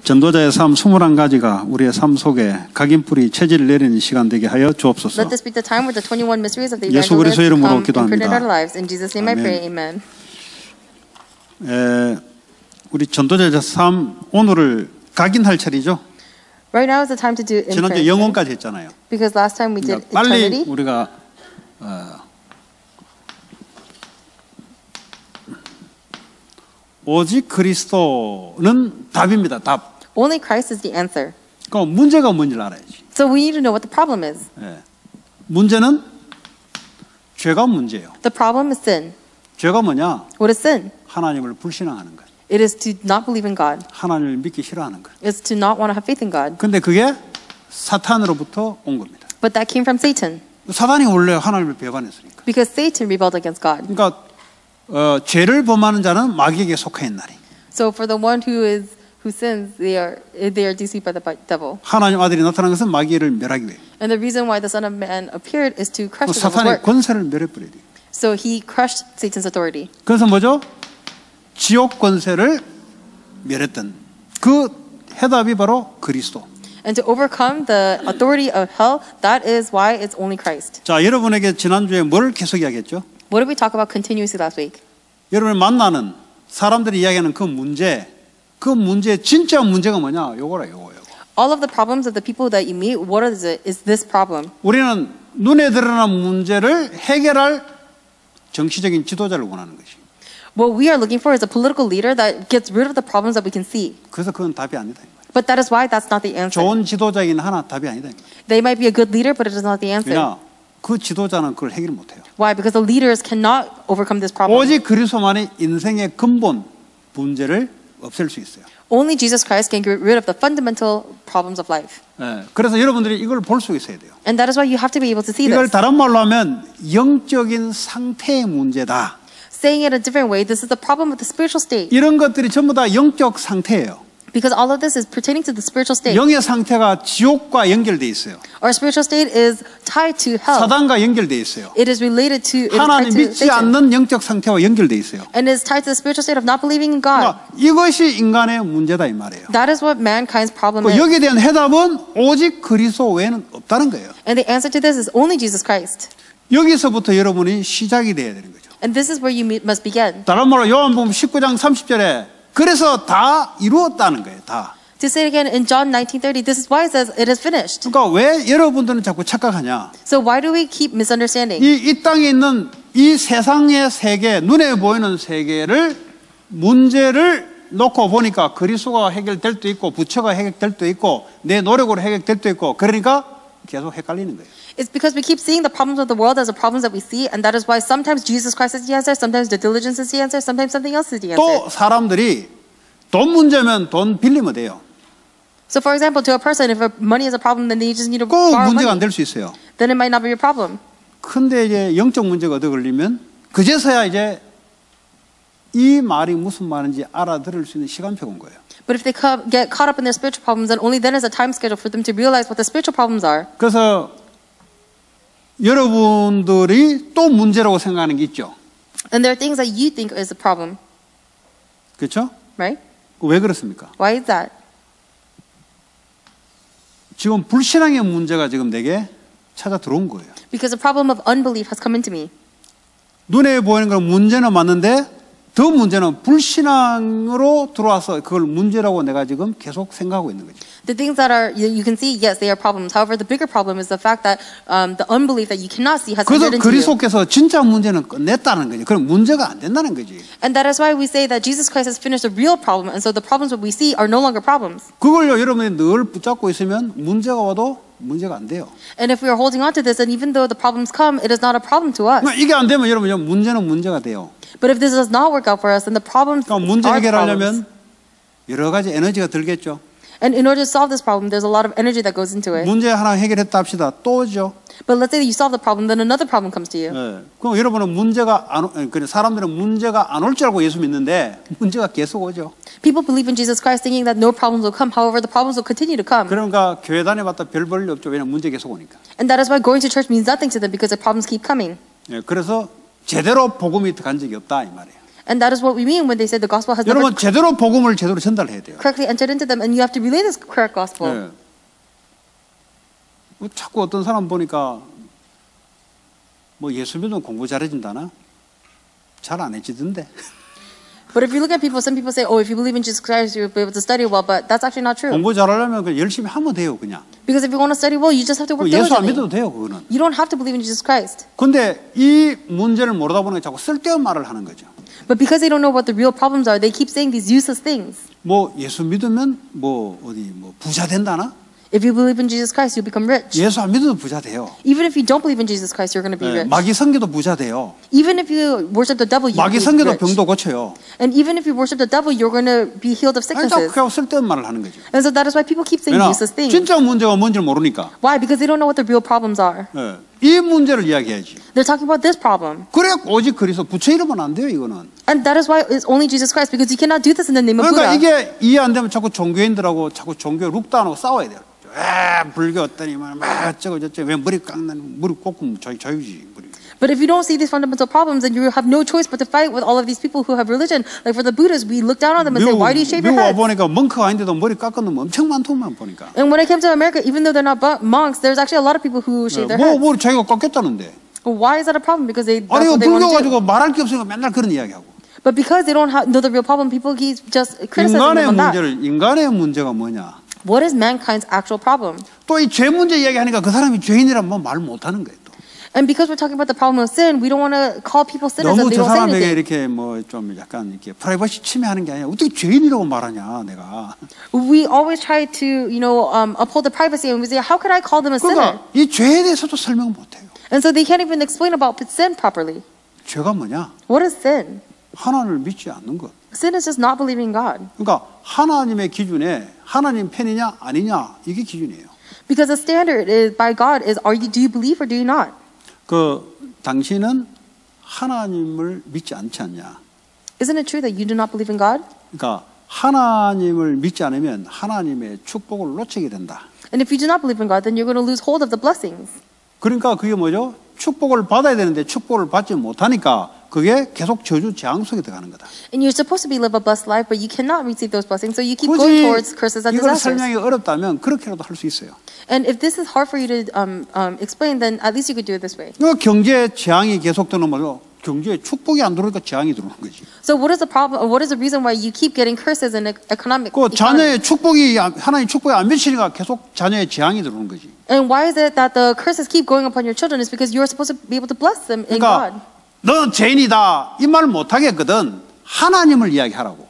전도자의 삶 21가지가 우리의 삶 속에 각인뿌리 체질을 내리는 시간 되게 하여 주옵소서. Let this be the time where the 21 mysteries of the 예수 evangelist 그리스도의 이름으로 come and print in our 기도합니다. lives. In Jesus' name I pray, amen. 우리 전도자의 삶 오늘을 각인할 차례죠. Right now is the time to do 지난주에 imprint. 영혼까지 했잖아요. Because last time we did 그러니까 빨리 eternity. 우리가 오직 그리스도는 답입니다. 답. Only Christ is the answer. 그럼 문제가 뭔지를 알아야지. So we need to know what the problem is. 문제는 죄가 문제예요. The problem is sin. 죄가 뭐냐? What is sin? 하나님을 불신앙하는 거예요. It is to not believe in God. 하나님을 믿기 싫어하는 거예요. It's to not want to have faith in God. 근데 그게 사탄으로부터 온 겁니다. But that came from Satan. 사탄이 원래 하나님을 배반했으니까. Because Satan rebelled against God. 그러니까 죄를 범하는 자는 마귀에게 속해 있는 날이. So for the one who sins, they are deceived by the devil. 하나님 아들이 나타난 것은 마귀를 멸하기 위해. And the reason why the Son of Man appeared is to crush the devil's 사탄의 work. 권세를 멸해버려야 돼요. So he crushed Satan's authority. 그래서 뭐죠? 지옥 권세를 멸했던 그 해답이 바로 그리스도. And to overcome the authority of hell, that is why it's only Christ. 자, 여러분에게 지난주에 뭘 계속 이야기했죠? What did we talk about continuously last week? 여러분이 만나는 사람들이 이야기하는 그 문제의 진짜 문제가 뭐냐? 요거라, 요거. All of the problems of the people that you meet, what is it? Is this problem? 우리는 눈에 드러난 문제를 해결할 정치적인 지도자를 원하는 것이. What we are looking for is a political leader that gets rid of the problems that we can see. 그래서 그건 답이 아니다. But that is why that's not the answer. 좋은 지도자이긴 하나 답이 아니다. They might be a good leader, but it is not the answer. 왜냐? 그 지도자는 그걸 해결 못해요. Why? Because the leaders cannot overcome this problem. 오직 그리스도만이 인생의 근본 문제를 없앨 수 있어요. Only Jesus Christ can get rid of the fundamental problems of life. 그래서 여러분들이 이걸 볼 수 있어야 돼요. And that is why you have to be able to see 이걸 this. 다른 말로 하면 영적인 상태의 문제다. Saying it a different way, this is the problem with the spiritual state. 이런 것들이 전부 다 영적 상태예요. Because all of this is pertaining to the spiritual state. 영의 상태가 지옥과 연결돼 있어요. Our spiritual state is tied to hell. 사단과 연결돼 있어요. It is related to 하나님 믿지 Satan. 않는 영적 상태와 연결돼 있어요. And is tied to the spiritual state of not believing in God. 그러니까 이것이 인간의 문제다 이 말이에요. That is what mankind's problem is. 여기에 대한 해답은 오직 그리스도 외에는 없다는 거예요. And the answer to this is only Jesus Christ. 여기서부터 여러분이 시작이 돼야 되는 거죠. And this is where you must begin. 다른 말로 요한복음 19장 30절에 그래서 다 이루었다는 거예요. 다. To say it again in John 19:30, this is why it says it is finished. 그러니까 왜 여러분들은 자꾸 착각하냐? So why do we keep misunderstanding? 이 땅에 있는 이 세상의 세계, 눈에 보이는 세계를 문제를 놓고 보니까 그리스도가 해결될 때 있고 부처가 해결될 때 있고 내 노력으로 해결될 때 있고 그러니까 계속 헷갈리는 거예요. It's because we keep seeing the problems of the world as the problems that we see, and that is why sometimes Jesus Christ is the answer, sometimes the diligence is the answer, sometimes something else is the answer. 또 사람들이 돈 문제면 돈 빌리면 돼요. So for example, to a person, if money is a problem, then they just need to 꼭 borrow 문제가 안 money. 될 수 있어요. Then it might not be your problem. 근데 이제 영적 문제가 얻어 걸리면 그제서야 이제 이 말이 무슨 말인지 알아들을 수 있는 시간표가 온 거예요. But if they get caught up in their spiritual problems, then only then is a time schedule for them to realize what the spiritual problems are. 그래서 여러분들이 또 문제라고 생각하는 게 있죠. And there are things that you think is a problem, 그렇죠? right? 왜 그렇습니까? Why is that? 지금 불신앙의 문제가 지금 내게 찾아 들어온 거예요. Because the problem of unbelief has come into me. 눈에 보이는 건 문제는 맞는데 더 문제는 불신앙으로 들어와서 그걸 문제라고 내가 지금 계속 생각하고 있는 거죠. The things that are you can see, yes, they are problems. However, the bigger problem is the fact that the unbelief that you cannot see has 그래서 entered into you. 그리스도께서 진짜 문제는 끝냈다는 거죠. 그럼 문제가 안 된다는 거지. And that is why we say that Jesus Christ has finished the real problem, and so the problems that we see are no longer problems. 그걸요 여러분이 늘 붙잡고 있으면 문제가 와도 문제가 안 돼요. And if we are holding on to this, and even though the problems come, it is not a problem to us. 그러니까 이게 안 되면 여러분 문제는 문제가 돼요. But if this does not work out for us, then the problems 그러니까 문제 are problems. 해결하려면 여러 가지 에너지가 들겠죠. And in order to solve this problem, there's a lot of energy that goes into it. 문제 하나 해결했다 합시다. 또죠. But let's say that you solve the problem, then another problem comes to you. 그럼 여러분은 문제가 사람들은 문제가 안 올 줄 알고 예수 믿는데 문제가 계속 오죠. People believe in Jesus Christ thinking that no problems will come. However, the problems will continue to come. 그러니까 교회 다녀봤다 별 볼일 없죠. 왜냐면 문제 계속 오니까. And that is why going to church means nothing to them because the problems keep coming. 그래서 제대로 복음이 간 적이 없다 이 말이에요. And that is what we mean when they say the gospel has never 여러분 제대로 복음을 제대로 전달해야 돼요. correctly entered into them, and you have to relay this correct gospel. 예. 뭐 자꾸 어떤 사람 보니까 뭐 예수 믿으면 공부 잘해진다나? 잘 안 해지던데. But if you look at people, some people say, oh, if you believe in Jesus Christ, you'll be able to study well, but that's actually not true. 공부 잘하려면 그 열심히 하면 돼요, 그냥. Because if you want to study well, you just have to work 예수 안 diligently. 믿어도 돼요, 그거는. You don't have to believe in Jesus Christ. 근데 이 문제를 모르다 보니까 자꾸 쓸데없는 말을 하는 거죠. But because they don't know what the real problems are, they keep saying these useless things. 뭐 예수 믿으면 뭐 어디 뭐 부자 된다나? If you believe in Jesus Christ, you'll become rich. 예수 안 믿어도 부자 돼요. Even if you don't believe in Jesus Christ, you're going to be 예, rich. 마귀 섬겨도 부자 돼요. Even if you worship the devil, you'll 마귀 be 섬겨도 rich. 병도 고쳐요. And even if you worship the devil, you're going to be healed of 아니 자꾸 sicknesses. 그냥 쓸데없는 말을 하는 거죠. And so that is why people keep saying 왜냐? useless things. 진짜 문제가 뭔지를 모르니까. Why? Because they don't know what the real problems are. 예, 이 문제를 이야기해야지. They're talking about this problem. 그래 오직 그리스도 부처 이름은 안 돼요, 이거는. And that is why it's only Jesus Christ, because you cannot do this in the name of 그러니까 Buddha. 이게 이해 안 되면 자꾸 종교인들하고 자꾸 종교 룩단하고 싸워야 돼요. 불교 어떠니만 막 저거 왜 머리 깎는 머리 꽂으면 자유지 머리. But if you don't see these fundamental problems, then you have no choice but to fight with all of these people who have religion. Like for the Buddhists, we look down on them and say, why do you shave your 미국 와 heads? 보니까 멍크가 아닌데도 머리 깎은 놈 엄청 많더만 보니까. And when I came to America, even though they're not monks, there's actually a lot of people who shave their heads. 뭐 자기가 깎였다는데. Well, why is that a problem? Because that's 아니 what they 불교 want to do. 가지고 말할 게 없으니까 맨날 그런 이야기하고. But because they don't know the real problem, people keep just criticizing them on that. 인간의 문제가 뭐냐? What is mankind's actual problem? 또 이 죄 문제 이야기하니까 그 사람이 죄인이란 뭐 말 못하는 거예요. 또. And because we're talking about the problem of sin, we don't want to call people sinners 너무 and 저 they don't say 사람에게 anything. 이렇게 뭐 좀 약간 이렇게 프라이버시 침해하는 게 아니라 어떻게 죄인이라고 말하냐 내가. We always try to, uphold the privacy, and we say, how could I call them a sinner? 그러니까 이 죄에 대해서도 설명 못해요. And so they can't even explain about sin properly. 죄가 뭐냐? What is sin? 하나님을 믿지 않는 것. Sin is just not believing God. 그러니까 하나님의 기준에 하나님 편이냐 아니냐 이게 기준이에요. Because the standard is by God is, do you believe or do you not? 그 당신은 하나님을 믿지 않지 않냐? Isn't it true that you do not believe in God? 그러니까 하나님을 믿지 않으면 하나님의 축복을 놓치게 된다. And if you do not believe in God, then you're going to lose hold of the blessings. 그러니까 그게 뭐죠? 축복을 받아야 되는데 축복을 받지 못하니까 그게 계속 저주 재앙 속에 들어가는 거다. And you're supposed to be live a blessed life, but you cannot receive those blessings, so you keep going towards curses and 이걸 disasters. 설명이 어렵다면 그렇게라도 할 수 있어요. And if this is hard for you to explain, then at least you could do it this way. 그 경제 재앙이 계속 들어오는 거죠. 경제에 축복이 안 들어오니까 재앙이 들어오는 거지. So what is the problem? What is the reason why you keep getting curses in economic? 그 economy? 자녀의 축복이 하나님 축복이 안 미치니까 계속 자녀의 재앙이 들어오는 거지. And why is it that the curses keep going upon your children? Is because you're supposed to be able to bless them in God. 그러니까 너 죄인이다 이 말 못 하겠거든. 하나님을 이야기하라고.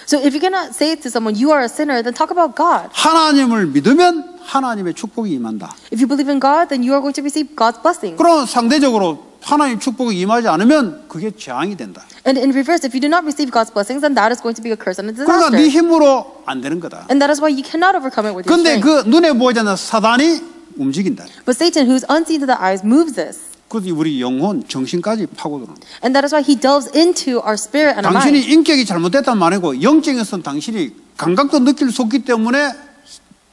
So if you cannot say to someone you are a sinner, then talk about God. 하나님을 믿으면 하나님의 축복이 임한다. If you believe in God, then you are going to receive God's blessing. 그럼 상대적으로 하나님 축복이 임하지 않으면 그게 재앙이 된다. And in reverse, if you do not receive God's blessings, then that is going to be a curse and a 그러니까 네 disaster. 힘으로 안 되는 거다. And that is why you cannot overcome it with your 근데 strength. 그 눈에 보이지 않는 사단이 움직인다. But Satan, who's unseen to the eyes, moves this. 그것이 우리 영혼, 정신까지 파고드는 거다. And that is why he delves into our spirit and our 당신이 mind. 인격이 잘못됐단 말이고 영적에서는 당신이 감각도 느낄 수 없기 때문에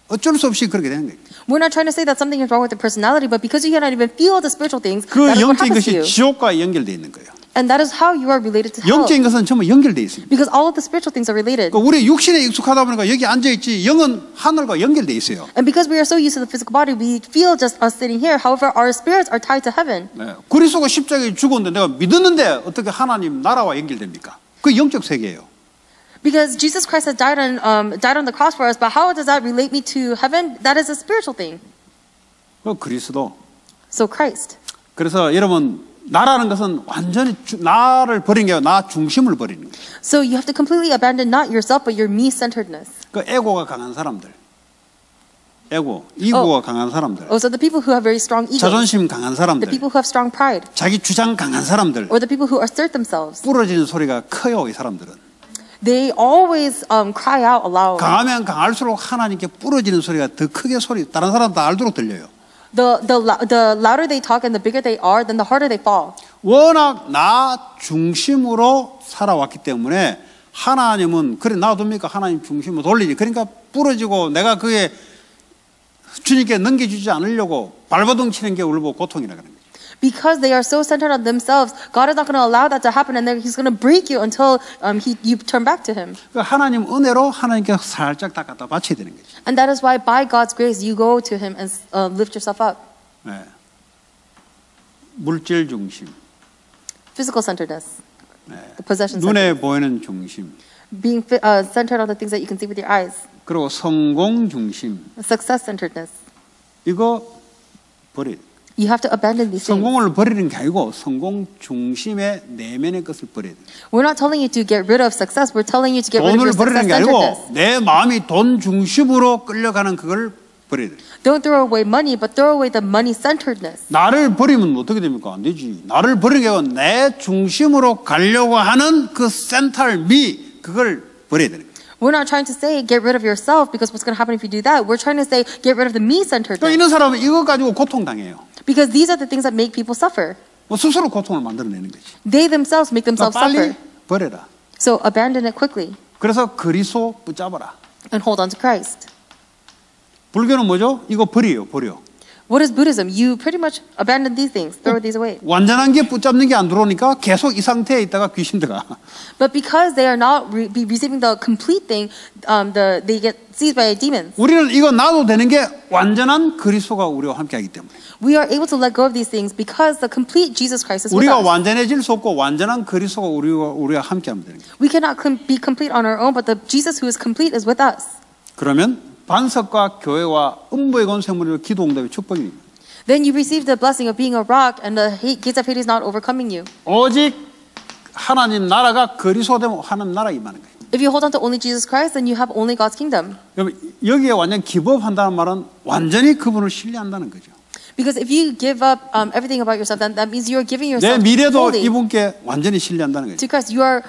어쩔 수 없이 그렇게 되는 거예요. We're not trying to say that something is wrong with the personality, but because you cannot even feel the spiritual things, 그 that is what 영적인 happens to 것이 you. 지옥과 연결되어 있는 거예요. And that is how you are related to hell. 영적인 것은 전부 연결되어 있습니다. Because all of the spiritual things are related. 그러니까 우리 육신에 익숙하다 보니까 여기 앉아있지 영은 하늘과 연결되어 있어요. And because we are so used to the physical body, we feel just us sitting here. However, our spirits are tied to heaven. 네. 그리스도가 십자가에 죽었는데 내가 믿었는데 어떻게 하나님 나라와 연결됩니까? 그 영적 세계예요. Because Jesus Christ has died on the cross for us, but how does that relate me to heaven? That is a spiritual thing. 그 그리스도. So Christ. 그래서 여러분 나라는 것은 완전히 나를 버린 게 아니라 나 중심을 버리는 거예요. So you have to completely abandon not yourself, but your me-centeredness. 그 에고가 강한 사람들, 이고가 강한 사람들, Oh, so the people who have very strong ego, 자존심 강한 the 사람들, people who have strong pride, 자기 주장 강한 사람들, or the people who assert themselves, 부러지는 소리가 커요. 이 사람들은 they always cry out aloud. 강하면 강할수록 하나님께 부러지는 소리가 더 크게 다른 사람 다 알도록 들려요. The louder they talk and the bigger they are, then the harder they fall. 워낙 나 중심으로 살아왔기 때문에 하나님은 그래 놔둡니까? 하나님 중심으로 돌리지. 그러니까 부러지고 내가 그게 주님께 넘겨주지 않으려고 발버둥 치는 게 울고 고통이라 그러는 거죠. Because they are so centered on themselves, God is not going to allow that to happen, and then He's going to break you until you turn back to Him. 하나님 은혜로 하나님께 살짝 다 갖다 바쳐야 되는 거죠. And that is why, by God's grace, you go to Him and lift yourself up. 네. 물질 중심, Physical centeredness, 네. the possession 눈에 centeredness, 보이는 중심, being centered on the things that you can see with your eyes, 그리고 성공 중심, success centeredness. 이거 버려. You have to abandon these things. 성공을 버리는 게 아니고 성공 중심의 내면의 것을 버려야 돼. We're not telling you to get rid of success. We're telling you to get rid of 돈을 your 버리는 success 게 centeredness. 아니고 내 마음이 돈 중심으로 끌려가는 그걸 버려야 돼. Don't throw away money, but throw away the money centeredness. 나를 버리면 어떻게 됩니까? 안 되지. 나를 버리는 게 아니고 내 중심으로 가려고 하는 그 센탈 미 그걸 버려야 되는 거예요. We're not trying to say get rid of yourself, because what's going to happen if you do that? We're trying to say get rid of the 또 me-centeredness. 이런 사람은 이거 가지고 고통당해요. Because these are the things that make people suffer. 뭐 스스로 고통을 만들어내는 거지. They themselves make themselves 빨리 suffer. 버려라. So abandon it quickly 그래서 그리스도 붙잡아라. and hold on to Christ. 불교는 뭐죠? 이거 버려. What is Buddhism? You pretty much abandon these things, throw these away. 완전한 게 붙잡는 게 안 들어오니까 계속 이 상태에 있다가 귀신 들어가. But because they are not receiving the complete thing, they get seized by demons. 우리는 이거 놔도 되는 게 완전한 그리스도가 우리와 함께하기 때문에. We are able to let go of these things because the complete Jesus Christ is with 우리가 us. 완전해질 수 없고 완전한 그리스도가 우리와 함께하면 되는 거예요. We cannot be complete on our own, but the Jesus who is complete is with us. 그러면 반석과 교회와 음부의 권세물로 기도 응답의 축복입니다. Then you receive the blessing of being a rock, and the gates of Hades not overcoming you. 오직 하나님 나라가 그리스도 되면 하나님 나라 임하는 거예요. If you hold on to only Jesus Christ, then you have only God's kingdom. 그러면 여기에 완전 기법한다는 말은 완전히 그분을 신뢰한다는 거죠. Because if you give up everything about yourself, then that means you are giving 내 yourself 미래도 fully 이분께 완전히 신뢰한다는 거죠. to Christ. You are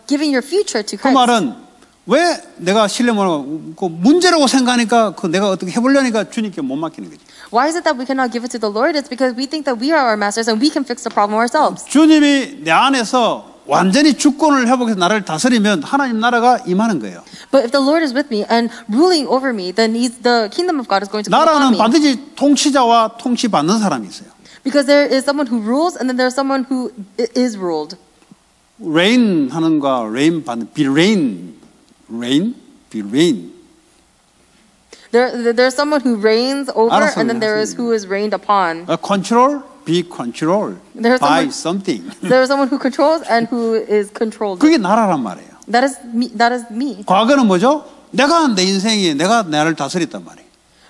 giving your future to 그 Christ. 말은 왜 내가 신뢰 못하고 그 문제라고 생각하니까 그 내가 어떻게 해보려니까 주님께 못 맡기는 거지. Why is it that we cannot give it to the Lord? It's because we think that we are our masters and we can fix the problem ourselves. 주님이 내 안에서 완전히 주권을 회복해서 나를 다스리면 하나님 나라가 임하는 거예요. But if the Lord is with me and ruling over me, then the kingdom of God is going to come upon 나라는 me. 반드시 통치자와 통치받는 사람이 있어요. Because there is someone who rules and then there's someone who is ruled. reign 하는 거 reign 받는 be reign. There's someone who reigns over 알았어요, and then there is who is reigned upon. control, be controlled There's by someone- something. There is someone who controls and who is controlled. 그게 나라란 말이에요. That is me. That is me. 과거는 뭐죠? 내가 내 인생이 내가 나를 다스렸단 말이에요.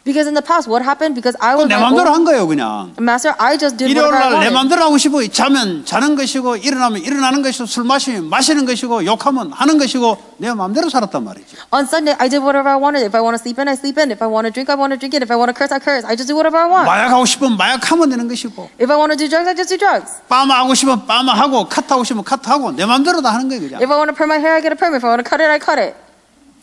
Because in the past, what happened? Because I was 내 my 마음대로 한 own 거예요, 그냥. master. I just did 일요일 whatever I 날 내 wanted. 마음대로 하고 싶어. 자면 자는 것이고 일어나면 일어나는 것이고 술 마시면 마시는 것이고 욕하면 하는 것이고 내 마음대로 살았단 말이죠. On Sunday, I did whatever I wanted. If I want to sleep in, I sleep in. If I want to drink, I want to drink it. If I want to curse, I curse. I just do whatever I want. 마약하고 싶으면 마약하면 되는 것이고 If I want to do drugs, I just do drugs. 빠마하고 싶으면 빠마하고 카트하고 싶으면 카트하고 내 마음대로 다 하는 거예요, 그냥. If I want to perm my hair, I get a perm. If I want to cut it, I cut it.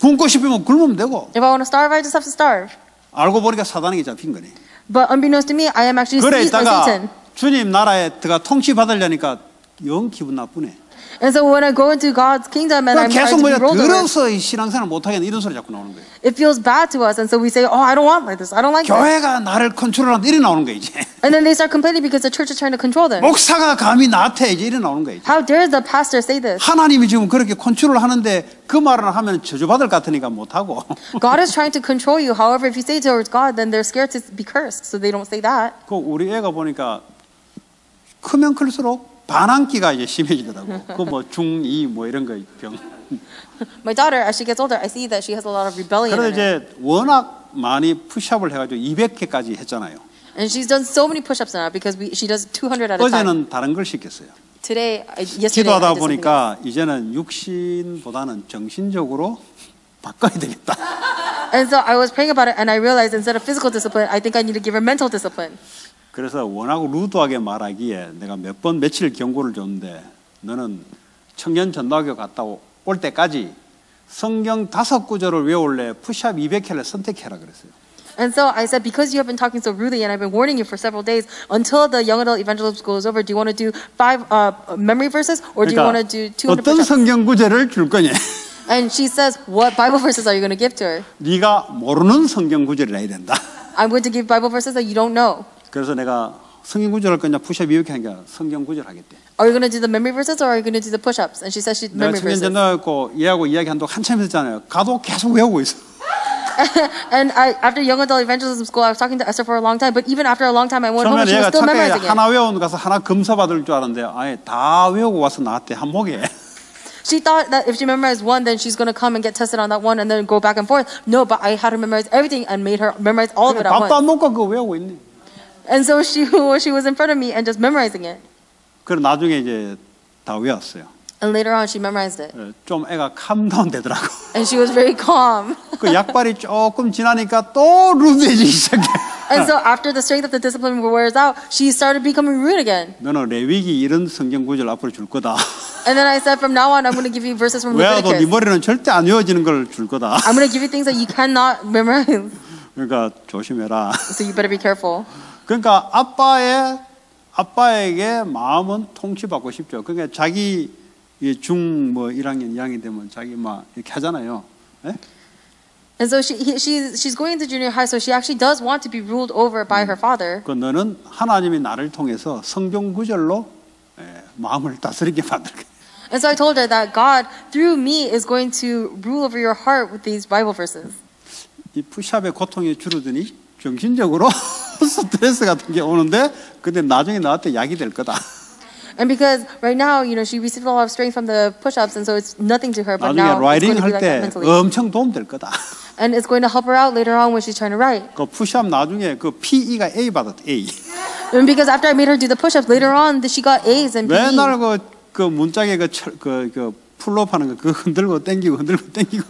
굶고 싶으면 굶으면 되고 If I want to starve, I just have to starve. 알고 보니까 사단에게 잡힌 거네. But unbeknownst to me, I am actually 그래 seized by 있다가 Satan. 주님 나라에 들어가 통치 받으려니까 영 기분 나쁘네. And so when I go into God's kingdom and I'm 계속 trying to 뭐야 be rolled over, 더러워서 신앙생활 못하겠네 이런 소리 자꾸 나오는 거예요. it feels bad to us. And so we say, oh, I don't want like this. I don't like this. 교회가 나를 컨트롤한다 이래 나오는 거예요 이제. And then they start complaining because the church is trying to control them. 목사가 감히 나한테 이제 이래 나오는 거예요. 이제. How dare the pastor say this? 하나님이 지금 그렇게 컨트롤하는데 그 말을 하면 저주받을 것 같으니까 못하고. God is trying to control you. However, if you say towards God, then they're scared to be cursed. So they don't say that. 그 우리 애가 보니까 크면 클수록 반항기가 이제 심해지더라고. 그 뭐 중2 뭐 이런 거 병. My daughter, as she gets older, I see that she has a lot of rebellion 그래서 in her. 이제 워낙 많이 푸시업을 해가지고 200개까지 했잖아요. And she's done so many push-ups now because she does 200 at a time. 어제는 다른 걸 시켰어요. Yesterday, 기도하다 I did something else. 보니까 이제는 육신보다는 정신적으로 바꿔야 되겠다. And so I was praying about it, and I realized instead of physical discipline, I think I need to give her mental discipline. 그래서 워낙 루드하게 말하기에 내가 몇 번 며칠 경고를 줬는데 너는 청년 전도학교 갔다 올 때까지 성경 5구절을 외울래 푸시업 200회를 선택해라 그랬어요. And so I said, because you have been talking so rudely, and I've been warning you for several days, until the young adult evangelism school is over, do you want to do 5 memory verses, or do you want to do 200 어떤 push-ups? 성경 구절을 줄 거냐? And she says, what Bible verses are you going to give to her? 네가 모르는 성경 구절을 해야 된다. I'm going to give Bible verses that you don't know. 그래서 내가 성경 구절 할 거냐 푸시업 이렇게 하니까 성경 구절 하겠대. Are you going to do the memory verses or are you going to do the push-ups? And she says she's 내가 memory 청년 verses. 전화했고 얘하고 이야기한 동안 한참 했잖아요. 가도 계속 외우고 있어. And after young adult evangelism school, I was talking to Esther for a long time. But even after a long time, I went home and 처음에 she was 얘가 still 착각해 memorizing it. 하나 외우는 가서 하나 검사 받을 줄 알았는데 아예 다 외우고 와서 나한테 한목에. She thought that if she memorized one, then she's going to come and get tested on that one and then go back and forth. No, but I had her memorize everything and made her memorize all of it at 밥도 once. 안 먹고 그거 외우고 있네. And so she was in front of me and just memorizing it. 그래 나중에 이제 다 외웠어요. And later on, she memorized it. 좀 애가 캄다운 되더라고. And she was very calm. 그 약발이 조금 지나니까 또 루드해지기 시작해. And so after the strength of the discipline wears out, she started becoming rude again. 너는 레위기 이런 성경 구절 앞으로 줄 거다. And then I said, from now on, I'm going to give you verses from 외워도 네 Leviticus. 머리는 절대 안 외워지는 걸 줄 거다. I'm going to give you things that you cannot memorize. 그러니까 조심해라. So you better be careful. 그러니까 아빠에게 마음은 통치받고 싶죠. 그러니까 자기 중 뭐 1학년, 2학년 되면 자기 막 이렇게 하잖아요. 예? And so she's going into junior high, so she actually does want to be ruled over by her father. 그 너는 하나님이 나를 통해서 성경 구절로 마음을 다스리게 만들 거야. And so I told her that God, through me, is going to rule over your heart with these Bible verses. 이 푸시업의 고통이 줄어드니 정신적으로 스트레스 같은 게 오는데 근데 나중에 나한테 약이 될 거다. And because right now, you know, she received a lot of strength from the push-ups, and so it's nothing to her. But 나중에 now it's 라이딩 going to be 할 like 때 that mentally. 엄청 도움 될 거다. And it's going to help her out later on when she's trying to write. 그 푸시업 나중에 그 PE가 A 받았대. A. And because after I made her do the push-ups, later on she got A's and PE. 맨날 그 문짝에 그 풀업 하는 거 그거 흔들고 땡기고 흔들고 땡기고.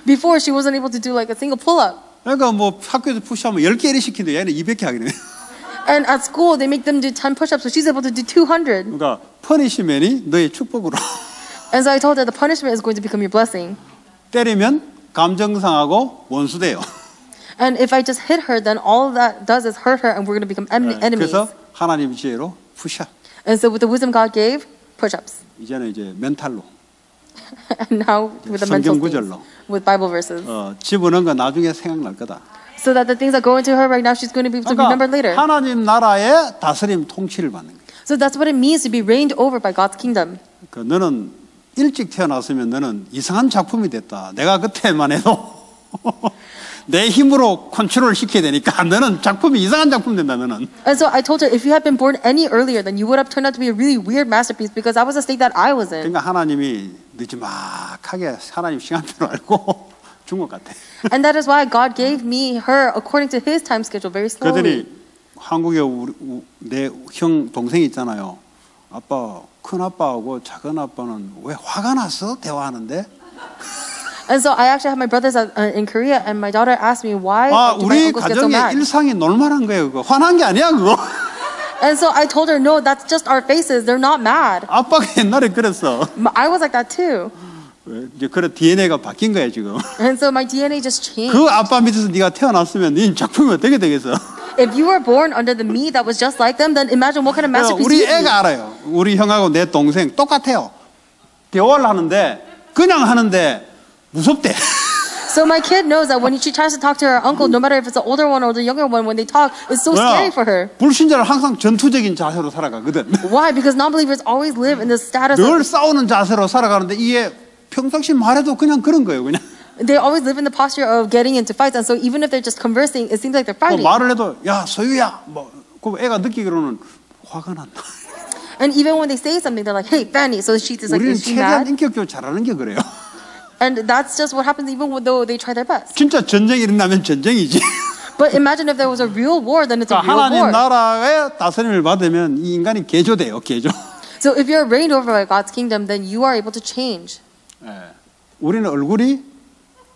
Before she wasn't able to do like a single pull-up. 그러니까 뭐 학교에서 푸시업하면 10개를 시키는데 얘는 200개 하기네. And at school they make them do 10 push-ups, so she's able to do 200. 그러니까 퍼니시맨이 너의 축복으로. And so I told her the punishment is going to become your blessing. 때리면 감정 상하고 원수 돼요. And if I just hit her, then all that does is hurt her, and we're going to become enemies. 그래서 하나님 지혜로 푸시업. And so with the wisdom God gave, push-ups. 이제는 이제 멘탈로. And now with the mental 성경 things, 구절로. with Bible verses. 집어넣은 거 나중에 생각날 거다. So that the things that go into her right now, she's going to be able to remember later. 하나님 나라의 다스림 통치를 받는 거예요. So that's what it means to be reigned over by God's kingdom. 그 너는 일찍 태어났으면 너는 이상한 작품이 됐다. 내가 그때만 해도 내 힘으로 컨트롤 시켜야 되니까 너는 작품이 이상한 작품 된다 너는. And so I told her, if you had been born any earlier, then you would have turned out to be a really weird masterpiece because that was the state that I was in. 그러니까 하나님이 늦지막하게 하나님 시간표를 알고 준 것 같아. And that is why God gave me her according to His time schedule, very slowly. 그러더니 한국에 내 형 동생이 있잖아요. 아빠 큰 아빠하고 작은 아빠는 왜 화가 났어 대화하는데? And so I actually have my brothers in Korea, and my daughter asked me why 아 do my 우리 uncles get so 가정의 mad. 일상이 놀만한 거예요. 그거 화난 게 아니야 그거. And so I told her, no, that's just our faces. They're not mad. 아빠가 옛날에 그랬어. I was like that too. 이제 그런 DNA가 바뀐 거야 지금. And so my DNA just changed. 그 아빠 밑에서 네가 태어났으면 네 작품이 어떻게 되겠어? If you were born under the me that was just like them, then imagine what kind of masterpiece 우리 you'd be. 애가 알아요. 우리 형하고 내 동생 똑같아요. 대화를 하는데 그냥 하는데 무섭대. So my kid knows that when she tries to talk to her uncle, no matter if it's the older one or the younger one, when they talk, it's so scary for her. 불신자는 항상 전투적인 자세로 살아가거든. Why? Because non-believers always live in the status 늘 of, 싸우는 자세로 살아가는데 이게 평상시 말해도 그냥 그런 거예요. 그냥 they always live in the posture of getting into fights. And so even if they're just conversing, it seems like they're 뭐 fighting. 말을 해도 야 소유야 뭐 그 애가 느끼기로는 화가 난다. And even when they say something, they're like, hey, Fanny. So she's like, 우리는 is she 최대한 mad? 인격적으로 잘하는 게 그래요. And that's just what happens even though they try their best. 진짜 전쟁이 일어나면 전쟁이지. But imagine if there was a real war, then it's a real 하나님 war. 나라의 다스림을 받으면 이 인간이 개조돼요. 개조. So if you're reigned over by God's kingdom, then you are able to change. 우리는 얼굴이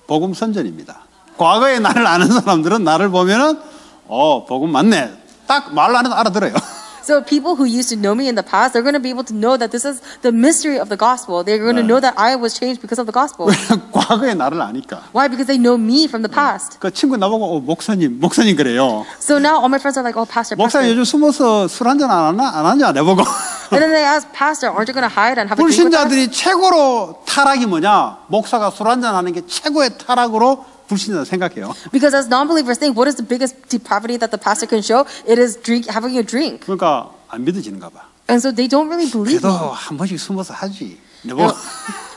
복음 선전입니다. 과거에 나를 아는 사람들은 나를 보면은 복음 맞네. 딱 말 안 해도 알아들어요. So people who used to know me in the past, they're going to be able to know that this is the mystery of the gospel. They're going to know that I was changed because of the gospel. 과거에 나를 아니까. Why? Because they know me from the past. 그 친구 나보고 목사님 그래요. So now all my friends are like, oh, pastor, 목사님 pastor. 요즘 숨어서 술 한잔 안 하냐 내보고. And then they ask, pastor, aren't you going to hide and have a drink with us? 불신자들이 최고로 타락이 뭐냐? 목사가 술 한잔 하는 게 최고의 타락으로 불신자 생각해요. Because as non-believers think, what is the biggest depravity that the pastor can show? It is having a drink. 그러니까 안 믿어지는가 봐. And so they don't really believe 그래도 me. 한 번씩 숨어서 하지. 뭐.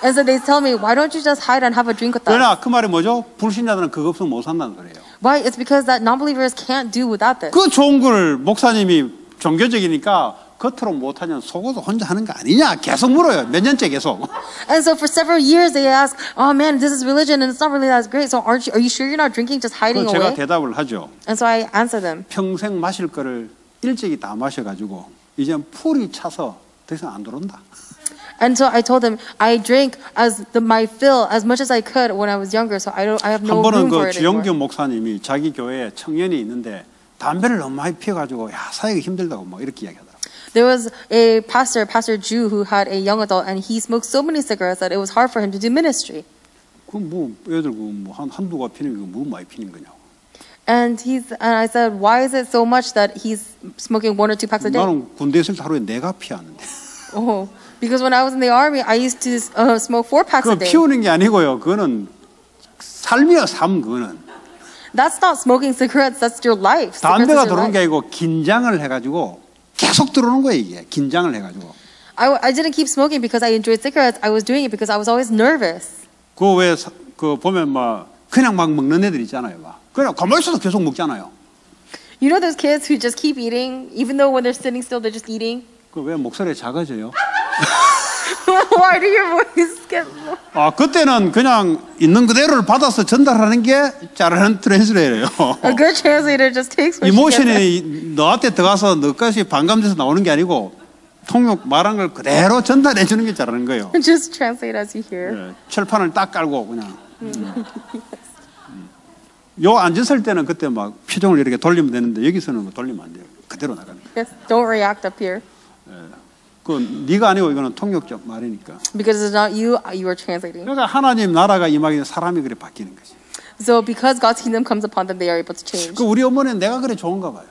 And so they tell me, why don't you just hide and have a drink with us? 그러나 그 말이 뭐죠? 불신자들은 그거 없으면 못 산다는 거예요. Why? It's because that non-believers can't do without this. 그 좋은 걸 목사님이 종교적이니까 겉으로 못하면 속어도 혼자 하는 거 아니냐? 계속 물어요. 몇 년째 계속. And so for several years they ask, oh man, this is religion and it's not really that great. So are you sure you're not drinking, just hiding 제가 away? 대답을 하죠. And so I answer them. 평생 마실 거를 일찍이 다 마셔가지고 이제 풀이 차서 더 이상 안 들어온다. And so I told them I drank my fill as much as I could when I was younger. So I have no 한 번은 room for 그 it anymore. 주영규 목사님이 자기 교회에 청년이 있는데 담배를 너무 많이 피워가지고 야 사회가 힘들다고 뭐 이렇게 이야기하더라고. There was a pastor, Pastor Jew, who had a young adult, and he smoked so many cigarettes that it was hard for him to do ministry. 그뭐 애들 그뭐 한두가 피는 거 뭐 많이 피는 거냐고. And I said, why is it so much that he's smoking 1 or 2 packs a day? 나는 군대 있을 때 하루에 4가 피웠는데. Oh, because when I was in the army, I used to smoke 4 packs a 그 day. 피우는 게 아니고요. 그거는 삶이야 삶 그거는. That's not smoking cigarettes. That's your life. Cigarettes 담배가 is your 들어오는 게 life. 아니고 긴장을 해가지고 계속 들어오는 거예요 이게. 긴장을 해가지고. I didn't keep smoking because I enjoyed cigarettes. I was doing it because I was always nervous. 그 왜 그 보면 막 그냥 막 먹는 애들 있잖아요. 막 그냥 가만히 있어도 계속 먹잖아요. You know those kids who just keep eating, even though when they're sitting still, they're just eating? 그 왜 목소리 작아져요? Why do your voice get low? 아 그때는 그냥 있는 그대로를 받아서 전달하는 게 잘하는 트랜스레이터예요. A good translator just takes what she gets. 이모션이 너한테 들어가서 너까지 반감돼서 나오는 게 아니고 통역 말한 걸 그대로 전달해 주는 게 잘하는 거예요. Just translate as you hear. 예, 철판을 딱 깔고 그냥. 요 앉았을 때는 그때 막 표정을 이렇게 돌리면 되는데 여기서는 돌리면 안 돼요. 그대로 나가는 거예요. Yes, don't react up here. 그 네가 아니고 이거는 통역적 말이니까. Because it's not you, you are translating. 그러니까 하나님 나라가 임하기 전에 사람이 그래 바뀌는 거지. So because God's kingdom comes upon them, they are able to change. 그 우리 어머니는 내가 그래 좋은가 봐요.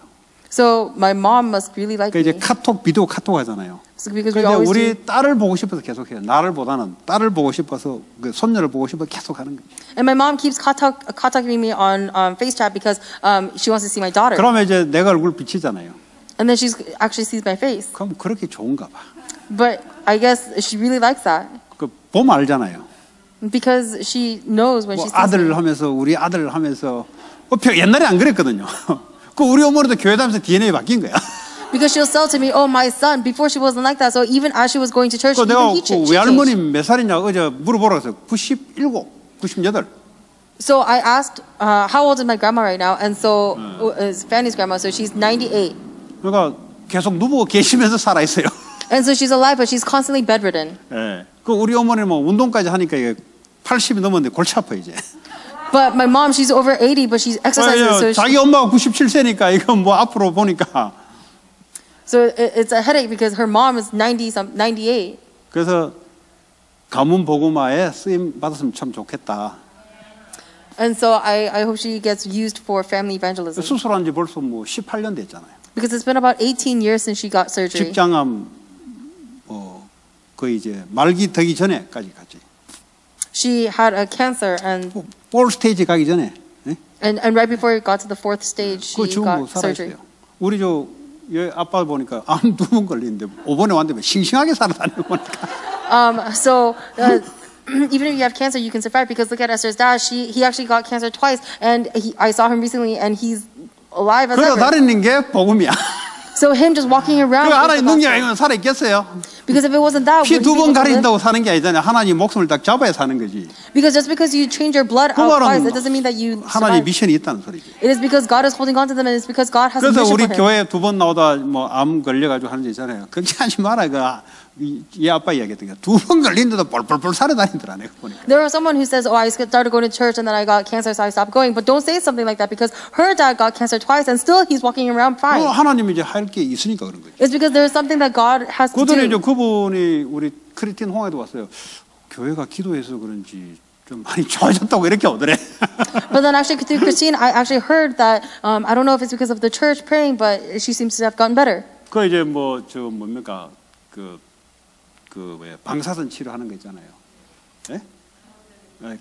So my mom must really like 그 이제 me. 카톡 비디오 카톡 하잖아요. So because we 근데 always do. 우리 딸을 보고 싶어서 계속해요. 나를 보다는 딸을 보고 싶어서 그 손녀를 보고 싶어서 계속 하는 거죠. And my mom keeps contacting me on FaceChat because she wants to see my daughter. 그러면 이제 내가 얼굴 비치잖아요. And then she actually sees my face. 그럼 그렇게 좋은가 봐. But I guess she really likes that. 그 보면 알잖아요. Because she knows when 뭐 she sees me. 아들 하면서 우리 아들 하면서 옛날에 안 그랬거든요. 그 우리 어머니도 교회 다니면서 DNA 바뀐 거야. Because she'll sell to me, oh, my son. Before she wasn't like that. So even as she was going to church, 그 even 내가 he 그 changed. 외할머니 몇 살이냐 어제 물어보라 그래서 97, 98. So I asked, how old is my grandma right now? And so is Fanny's grandma. So she's 98. 그러니까 계속 누워 계시면서 살아 있어요. And so she's alive, but she's constantly bedridden. 예. 그 우리 어머니는 뭐 운동까지 하니까 이게 80이 넘었는데 골치 아파 이제. But my mom, she's over 80, but she's exercises. 자기 엄마가 97세니까 이거 뭐 앞으로 보니까. So it's a headache because her mom is 98. 그래서 가문 복음화에 쓰임 받았으면 참 좋겠다. And so I hope she gets used for family evangelism. 수술한 지 벌써 뭐 18년 됐잖아요. Because it's been about 18 years since she got surgery. 직장암 거의 이제 말기 되기 전에까지 갔지. She had a cancer and 4 스테이지 가기 전에. 네? and right before it got to the 4th stage, 그 she 지금 뭐 got surgery. 살아있어요. 우리 얘 아빠 보니까 암 2번 걸리는데 5번에 왔는데 싱싱하게 살아다니고 보니까. So even if you have cancer, you can survive because look at Esther's dad. He actually got cancer twice, and I saw him recently, and he's alive as 그래서 ever. 다니는 게 복음이야. So him just walking around. 그 is 하나님 the 능력 gospel. 아니면 살아있겠어요? Because if it wasn't that, 피 would he 2번 be able to live? 가린다고 사는 게 아니잖아요. 하나님 목숨을 딱 잡아야 사는 거지. Because just because you change your blood 그 out twice, 말은 it doesn't mean that you 하나님 survive. 미션이 있다는 소리지. It is because God is holding on to them, and it's because God has a 그래서 mission 우리 for him. 교회 2번 나오다 뭐 암 걸려가지고 하는 데 있잖아요. 걱정하지 마라. 얘 아빠 이야기했던 게 2번 걸린데도 뻘뻘뻘 살아다니더라. 내가 보니까. There was someone who says, oh, I started going to church and then I got cancer, so I stopped going. But don't say something like that because her dad got cancer twice and still he's walking around fine. 하나님이 이제 할 게 있으니까 그런 거죠. It's because there's something that God has to 그들이 이제 do. 그분이 우리 크리스틴 홍에도 왔어요. 교회가 기도해서 그런지 좀 많이 좋아졌다고 이렇게 오더래. But then actually through Christine, I actually heard that, I don't know if it's because of the church praying, but she seems to have gotten better. 그 이제 뭐 저 뭡니까 그 왜 방사선 치료하는 거 있잖아요. 예?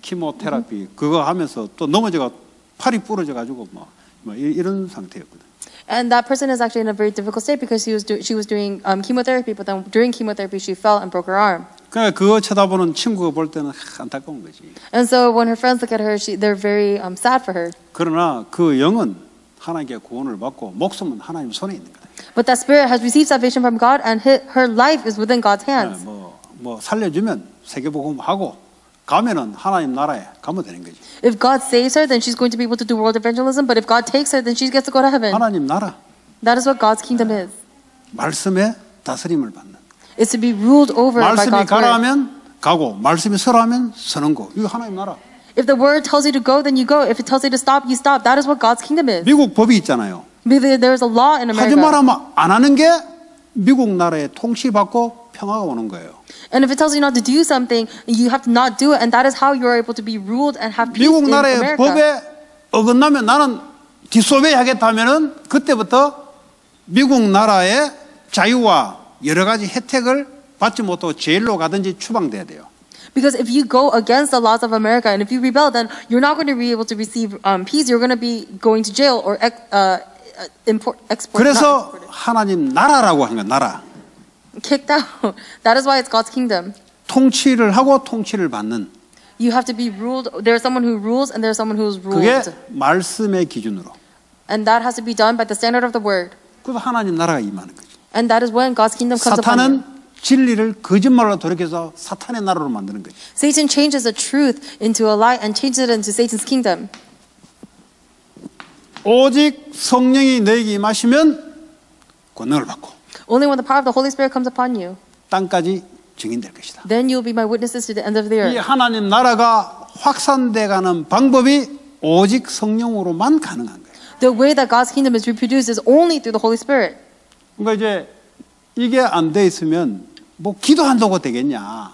키모테라피 그거 하면서 또 넘어져가 팔이 부러져 가지고 뭐 이런 상태였거든. And that person is actually in a very difficult state because she was doing chemotherapy, but then during chemotherapy she fell and broke her arm. 그러니까 그거 쳐다보는 친구가 볼 때는 안타까운 거지. And so when her friends look at her, they're very sad for her. 그러나 그 영은 하나님께 구원을 받고 목숨은 하나님 손에 있는 거다. But that spirit has received salvation from God, and her life is within God's hands. 뭐 살려주면 세계복음하고 가면은 하나님 나라에 가면 되는 거지. If God saves her, then she's going to be able to do world evangelism. But if God takes her, then she gets to go to heaven. 하나님 나라. That is what God's kingdom is. 말씀에 다스림을 받는. It's to be ruled over by 말씀이 God's word. 가라면 가고 말씀이 서라면 서는 거. 이거 하나님 나라. If the word tells you to go, then you go. If it tells you to stop, you stop. That is what God's kingdom is. 미국 법이 있잖아요. There's a law in 하지 America. 말라면 안 하는 게 미국 나라에 통치받고 평화가 오는 거예요. And if it tells you not to do something, you have to not do it, and that is how you are able to be ruled and have peace 미국 in 나라의 America. 법에 어긋나면 나는 디소베이 하겠다면은 그때부터 미국 나라의 자유와 여러 가지 혜택을 받지 못하고 제일로 가든지 추방돼야 돼요. Because if you go against the laws of America and if you rebel, then you're not going to be able to receive peace. You're going to be going to jail or export. 그래서 하나님 나라라고 하는 거야. 나라. Kicked out. That is why it's God's kingdom. 통치를 하고 통치를 받는. You have to be ruled. There's someone who rules and there's someone who's ruled. 그게 말씀의 기준으로. And that has to be done by the standard of the word. 그래서 하나님 나라가 임하는 거죠. And that is when God's kingdom comes upon you. 사탄은 진리를 거짓말로 돌이켜서 사탄의 나라로 만드는 거죠. Satan changes the truth into a lie and changes it into Satan's kingdom. 오직 성령이 너에게 임하시면 권능을 받고 Only when the power of the Holy Spirit comes upon you, 땅까지 증인될 것이다. then you will be my witnesses to the end of the 이 earth. 하나님 나라가 확산돼가는 방법이 오직 성령으로만 가능한 거예요. The way that God's kingdom is reproduced is only through the Holy Spirit. 그러니까 이제 이게 안 돼 있으면 뭐 기도한다고 되겠냐?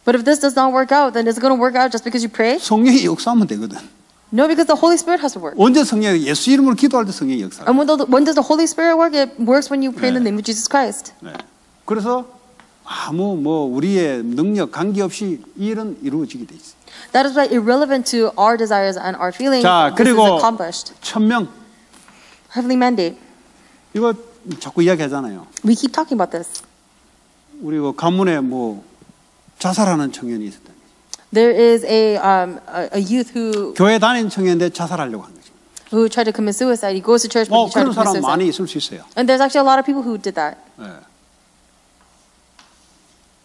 But if this does not work out, then is it going to work out just because you pray? 성령이 역사하면 되거든. No, because the Holy Spirit has to work. 언제 성령이 예수 이름으로 기도할 때 성령이 역사. And when does the Holy Spirit work? It works when you pray in the name of Jesus Christ. 네. 그래서 아무 뭐 우리의 능력 관계없이 이 일은 이루어지게 돼 있어. That is why irrelevant to our desires and our feelings, 자, this is 그리고 accomplished. 1000명 Heavenly mandate. 이거 자꾸 이야기하잖아요. We keep talking about this. 우리 그 가문에 뭐 자살하는 청년이 있었다. There is a youth who 교회 다니는 청년인데 자살하려고 한 거죠. tried to commit suicide. He goes to church, but he tried 그런 to commit 사람 suicide. 많이 있을 수 있어요. And there's actually a lot of people who did that. 네.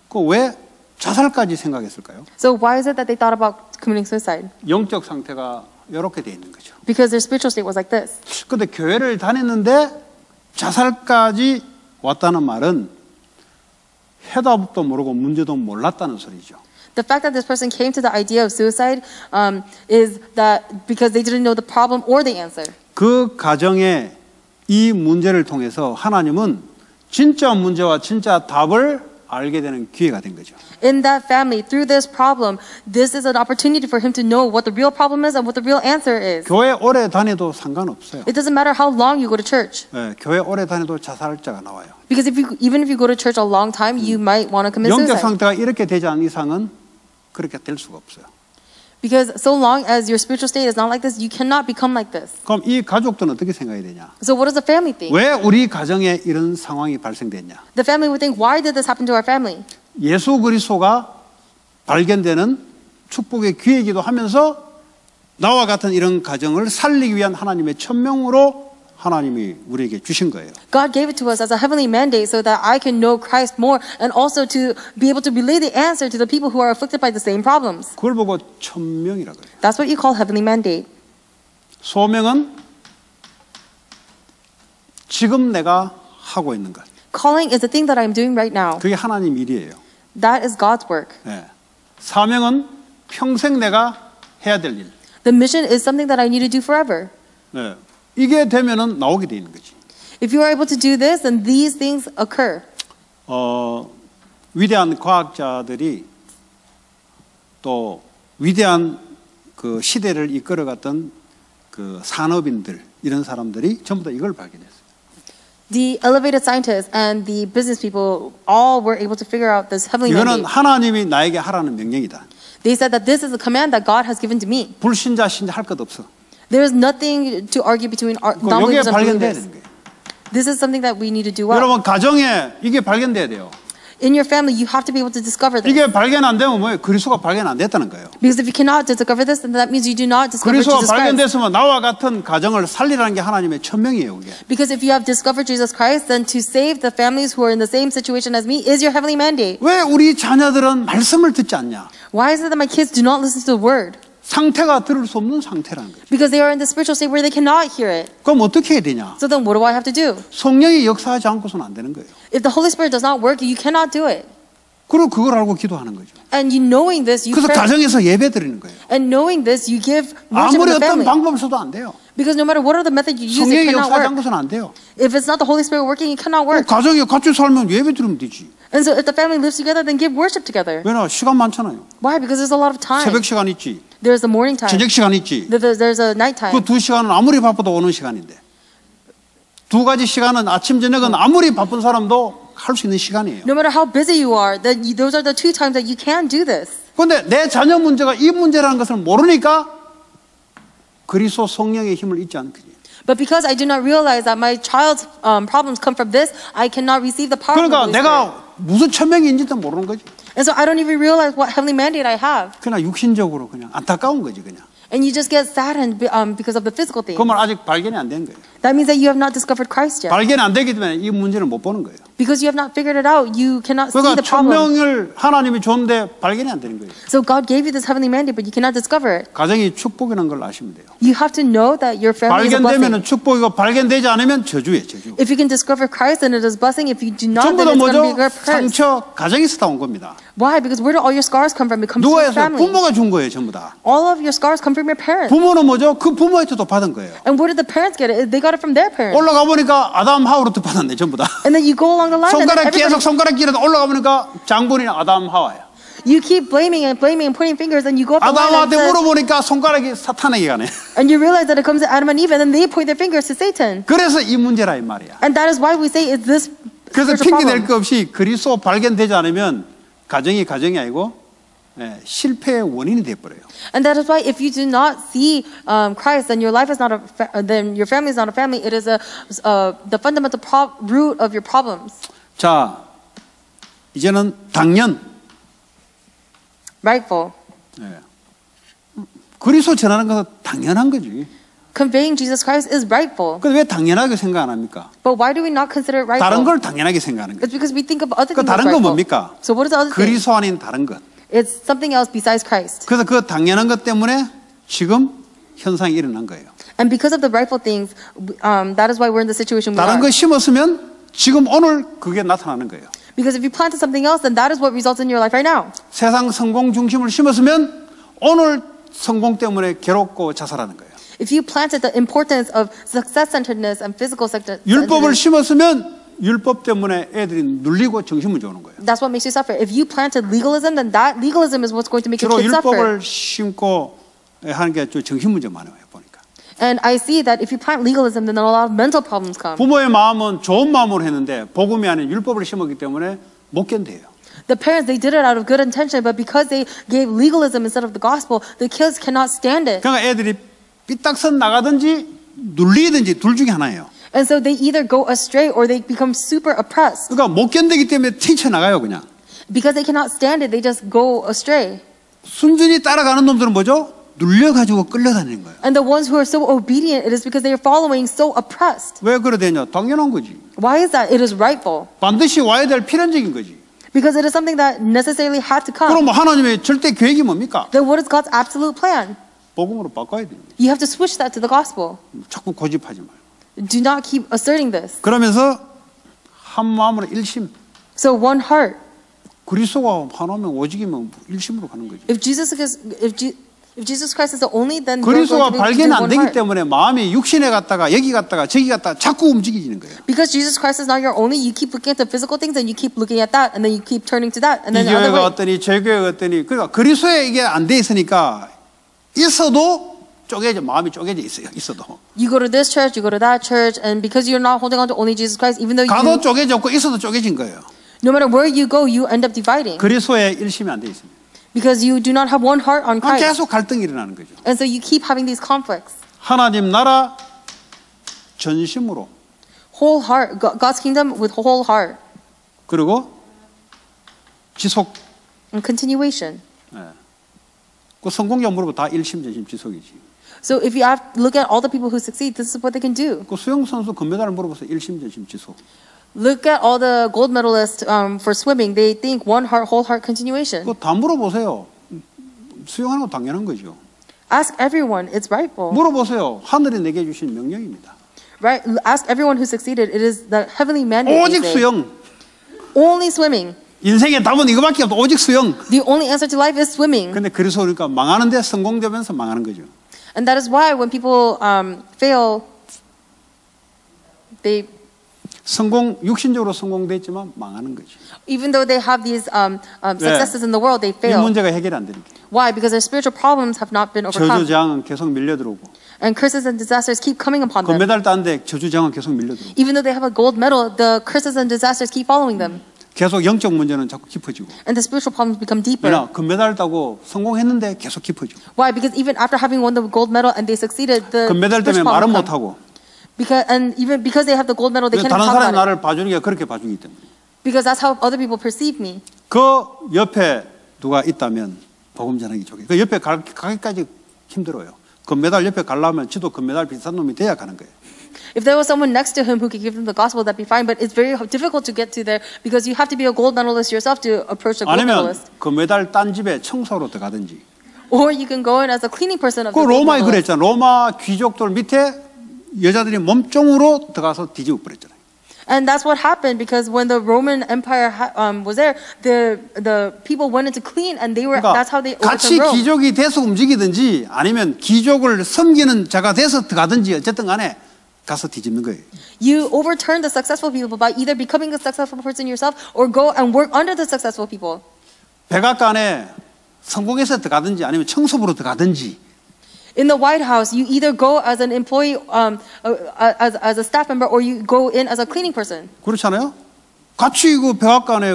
그 왜 자살까지 생각했을까요? So why is it that they thought about committing suicide? 영적 상태가 이렇게 돼 있는 거죠. Because their spiritual state was like this. 근데 교회를 다녔는데 자살까지 왔다는 말은 해답도 모르고 문제도 몰랐다는 소리죠. The fact that this person came to the idea of suicide is that because they didn't know the problem or the answer. 그 가정에 이 문제를 통해서 하나님은 진짜 문제와 진짜 답을 알게 되는 기회가 된 거죠. In that family, through this problem, this is an opportunity for him to know what the real problem is and what the real answer is. 교회 오래 다녀도 상관없어요. It doesn't matter how long you go to church. 네, 교회 오래 다녀도 자살자가 나와요. Because even if you go to church a long time, you might want to commit 영적 suicide. 상태가 이렇게 되지 않은 이상은 그렇게 될 수가 없어요. Because so long as your spiritual state is not like this, you cannot become like this. 그럼 이 가족들은 어떻게 생각해야 되냐? So what does the family think? 왜 우리 가정에 이런 상황이 발생됐냐? The family would think, why did this happen to our family? 예수 그리스도가 발견되는 축복의 기회이기도 하면서 나와 같은 이런 가정을 살리기 위한 하나님의 천명으로 하나님이 우리에게 주신 거예요. God gave it to us as a heavenly mandate so that I can know Christ more and also to be able to relay the answer to the people who are afflicted by the same problems. 그걸 보고 천명이라고 해요. That's what you call heavenly mandate. 소명은 지금 내가 하고 있는 것. Calling is the thing that I'm doing right now. 그게 하나님 일이에요. That is God's work. 네. 사명은 평생 내가 해야 될 일. The mission is something that I need to do forever. 네. 이게 되면은 나오게 돼 있는 거지. If you are able to do this, then these things occur. 위대한 과학자들이 또 위대한 그 시대를 이끌어갔던 그 산업인들 이런 사람들이 전부 다 이걸 발견했어요. The elevated scientists and the business people all were able to figure out this heavenly 이거는 mandate. 하나님이 나에게 하라는 명령이다. They said that this is a command that God has given to me. 불신자 신자 할 것 없어. There is nothing to argue between 여기에 non-believers and 발견돼야 believers. 되는 거예요. This is something that we need to do well. 여러분 가정에 이게 발견돼야 돼요. In your family, you have to be able to discover this. 이게 발견 안 되면 뭐예요? 그리스도가 발견 안 됐다는 거예요. Because if you cannot discover this, then that means you do not discover 그리스도가 Jesus Christ. 발견됐으면 나와 같은 가정을 살리라는 게 하나님의 천명이에요. 그게. Because if you have discovered Jesus Christ, then to save the families who are in the same situation as me is your heavenly mandate. 왜 우리 자녀들은 말씀을 듣지 않냐? Why is it that my kids do not listen to the word? 상태가 들을 수 없는 상태라는 거죠. Because they are in the spiritual state where they cannot hear it. 그럼 어떻게 해야 되냐? So then what do I have to do? 성령이 역사하지 않고서는 안 되는 거예요. If the Holy Spirit does not work, you cannot do it. 그리고 그걸 알고 기도하는 거죠. And you knowing this, you 그래서 pray. 가정에서 예배 드리는 거예요. And knowing this, you give worship 아무리 in the 어떤 family. 방법을 써도 안 돼요. Because no matter what are the methods you use, it 성령이 cannot 역사하지 work. 않고서는 안 돼요. If it's not the Holy Spirit working, it cannot work. 가정이 같이 살면 예배 드리면 되지. And so if the family lives together, then give worship together. 왜냐? 시간 많잖아요. Why? Because there's a lot of time. 새벽 시간 있지. There's the morning time. 저녁 시간 있지. There's a night time. 그 두 시간은 아무리 바빠도 오는 시간인데 두 가지 시간은 아침 저녁은 아무리 바쁜 사람도 할 수 있는 시간이에요. No matter how busy you are, those are the two times that you can do this. 그런데 내 자녀 문제가 이 문제라는 것을 모르니까 그리스도 성령의 힘을 잊지 않는 거지. But because I do not realize that my child's problems come from this, I cannot receive the power of the 그러니까 Holy Spirit. 내가 무슨 천명인지도 모르는 거지. And so I don't even realize what heavenly mandate I have. 그냥 육신적으로 그냥 안타까운 거지 그냥. And you just get saddened because of the physical things. 그러면 아직 발견이 안 된 거예요. That means that you have not discovered Christ yet. 발견이 안 되기 때문에 이 문제를 못 보는 거예요. Because you have not figured it out, you cannot see 그러니까 the problem. 천명을 하나님이 줬는데 발견이 안 되는 거예요. So God gave you this heavenly mandate, but you cannot discover it. 가정이 축복이라는 걸 아시면 돼요. You have to know that your family is a 발견되면 blessing. 축복이고 발견되지 않으면 저주예요, 저주. If you can discover Christ, then it is blessing. If you do not, 전부 then 다 it's going to be 뭐죠? a curse. 상처 가정에서 나온 겁니다. Why? Because where do all your scars come from? It comes from 누가 your 해서 family. 부모가 준 거예요, 전부 다. All of your scars come from your parents. 부모는 뭐죠? 그 부모한테도 받은 거예요. And where did the parents get it? They got it from their parents. 올라가 보니까 아담 하와로부터 받았네, 전부 다. And then you go along the line, and 손가락 everybody, 계속 손가락 길어도 올라가 보니까 장본인 아담 하와야. you keep blaming and pointing fingers, and you go up the line 아담한테 and, 물어보니까 손가락이 사탄에게 가네. and you realize that it comes to Adam and Eve, and then they point their fingers to Satan. 그래서 이 문제라 이 말이야. And that is why we say it's this 그래서 spiritual 핑계 낼 problem. 거 없이 그리스도 발견되지 않으면 가정이 아니고 실패의 원인이 돼 버려요. And that is why if you do not see Christ, then your life is not then your family is not a family. It is the fundamental root of your problems. 자, 이제는 당연. Rightful. 그리스도 전하는 것은 당연한 거지. Conveying Jesus Christ is rightful. 근데 왜 당연하게 생각 안 합니까? But why do we not consider it rightful? 다른 걸 당연하게 생각하는 거예요. It's because we think of other 그 things as 다른 건 rightful. 뭡니까? So what is the other thing? 그리스도 아닌 다른 것. It's something else besides Christ. 그래서 그 당연한 것 때문에 지금 현상이 일어난 거예요. And because of the rightful things, that is why we're in the situation we 다른 are. 거 심었으면 지금 오늘 그게 나타나는 거예요. Because if you planted something else, then that is what results in your life right now. 세상 성공 중심을 심었으면 오늘 성공 때문에 괴롭고 자살하는 거예요. If you planted the importance of success-centeredness and physical 율법을 centeredness, 심었으면 율법 때문에 애들이 눌리고 정신문제 오는 거예요. that's what makes you suffer. If you planted legalism, then that legalism is what's going to make your 주로 kids suffer. 율법을 심고 하는 게 좀 정신문제 많아요, 보니까. And I see that if you plant legalism, then a lot of mental problems come. 부모의 마음은 좋은 마음으로 했는데 복음이 아닌 율법을 심었기 때문에 못 견뎌요. The parents, they did it out of good intention, but because they gave legalism instead of the gospel, the kids cannot stand it. 그러니까 애들이 삐딱선 나가든지 눌리든지 둘 중에 하나예요. And so they either go astray or they become super oppressed. 그러니까 못 견디기 때문에 튀쳐나가요, 그냥. Because they cannot stand it, they just go astray. 순전히 따라가는 놈들은 뭐죠? 눌려가지고 끌려다니는 거예요. And the ones who are so obedient, it is because they are following so oppressed. 왜 그래 되냐? 당연한 거지. Why is that? It is rightful. 반드시 와야 될 필연적인 거지. Because it is something that necessarily had to come. 그럼 하나님의 절대 계획이 뭡니까? Then what is God's absolute plan? 복음으로 바꿔야 돼요. You have to switch that to the gospel. 자꾸 고집하지 말고. Do not keep asserting this. 그러면서 한 마음으로 일심. So one heart. 그리스도가 하나면 오직이면 일심으로 가는 거죠. If Jesus Christ is the only, then you're 그리스도가 going to be 발견 안 one 되기 heart. 때문에 마음이 육신에 갔다가 여기 갔다가 저기 갔다가 자꾸 움직이는 거예요. Because Jesus Christ is not your only, you keep looking at the physical things and you keep looking at that and then you keep turning to that and 이 then the other 교회가 way. 어떠니 저 교회가 어떠니 그러니까 그리스도에 이게 안 돼 있으니까 있어도 마음이 쪼개져 있어요. 있어도 You go to this church, you go to that church, and because you're not holding on to only Jesus Christ, even though 가도 you, 쪼개졌고 있어도 쪼개진 거예요. no matter where you go, you end up dividing. 그리스도에 일심이 안 돼 있습니다. Because you do not have one heart on Christ. 계속 갈등이 일어나는 거죠. And so you keep having these conflicts. 하나님 나라 전심으로 Whole heart, God's kingdom with whole heart. 그리고 지속. And continuation. 그 성공자 물어보면 다 일심전심 지속이지. So if you look at all the people who succeed, this is what they can do. 그 수영 선수 금메달을 물어보세요. 일심전심 지속. Look at all the gold medalists for swimming. They think one heart, whole heart continuation. 그거 다 물어보세요. 수영하는 거 당연한 거죠. Ask everyone. It's rightful. 물어보세요. 하늘이 내게 주신 명령입니다. Right? Ask everyone who succeeded. It is the heavenly mandate. 오직 수영. Only swimming. 인생의 답은 이거밖에 없다. 오직 수영. The only answer to life is swimming. 근데 그래서 그러니까 망하는데 성공되면서 망하는 거죠. And that is why when people fail, they 성공 육신적으로 성공됐지만 망하는 거죠. even though they have these successes in the world, they 이 fail. 문제가 해결이 안 되니까. Why? Because their spiritual problems have not been overcome. 저주장은 계속 밀려들어오고. And curses and disasters keep coming upon them. 금메달 딴데 저주장은 계속 밀려들어오고. Even though they have a gold medal, the curses and disasters keep following them. 계속 영적 문제는 자꾸 깊어지고. And the spiritual problems become deeper. 왜냐? 금메달 따고 성공했는데 계속 깊어지고. Why? Because even after having won the gold medal and they succeeded, the 금메달 때문에 spiritual 말은 problems 못 come. 하고. And even because they have the gold medal, they can't 다른 talk 사람이 about it. 나를 봐주는 게 그렇게 봐주기 때문에. Because that's how other people perceive me. 그 옆에 누가 있다면 복음 전하기 좋게. 그 옆에 가기까지 힘들어요. 금메달 옆에 가려면 지도 금메달 비싼 놈이 돼야 가는 거예요. If there was someone next to him who could give them the gospel, that'd be fine. But it's very difficult to get to there because you have to be a gold medalist yourself to approach the gold 아니면 medalist. 금메달 딴 집에 청소로 들어가든지. Or you can go in as a cleaning person of 그 the gold 로마에 medalist. 그랬잖아. 로마 귀족들 밑에 여자들이 몸종으로 들어가서 뒤집어 버렸잖아요. And that's what happened because when the Roman Empire was there, the people went in to clean, and they were. 그러니까 That's how they 같이 overturned Rome. 귀족이 돼서 움직이든지 아니면 귀족을 섬기는 자가 돼서 들어가든지 어쨌든 간에 가서 뒤집는 거예요. You overturn the successful people by either becoming a successful person yourself or go and work under the successful people. 백악관에 성공해서 들어가든지 아니면 청소부로 들어가든지. In the White House, you either go as an employee, as a staff member, or you go in as a cleaning person. 그렇잖아요. 같이 그 백악관에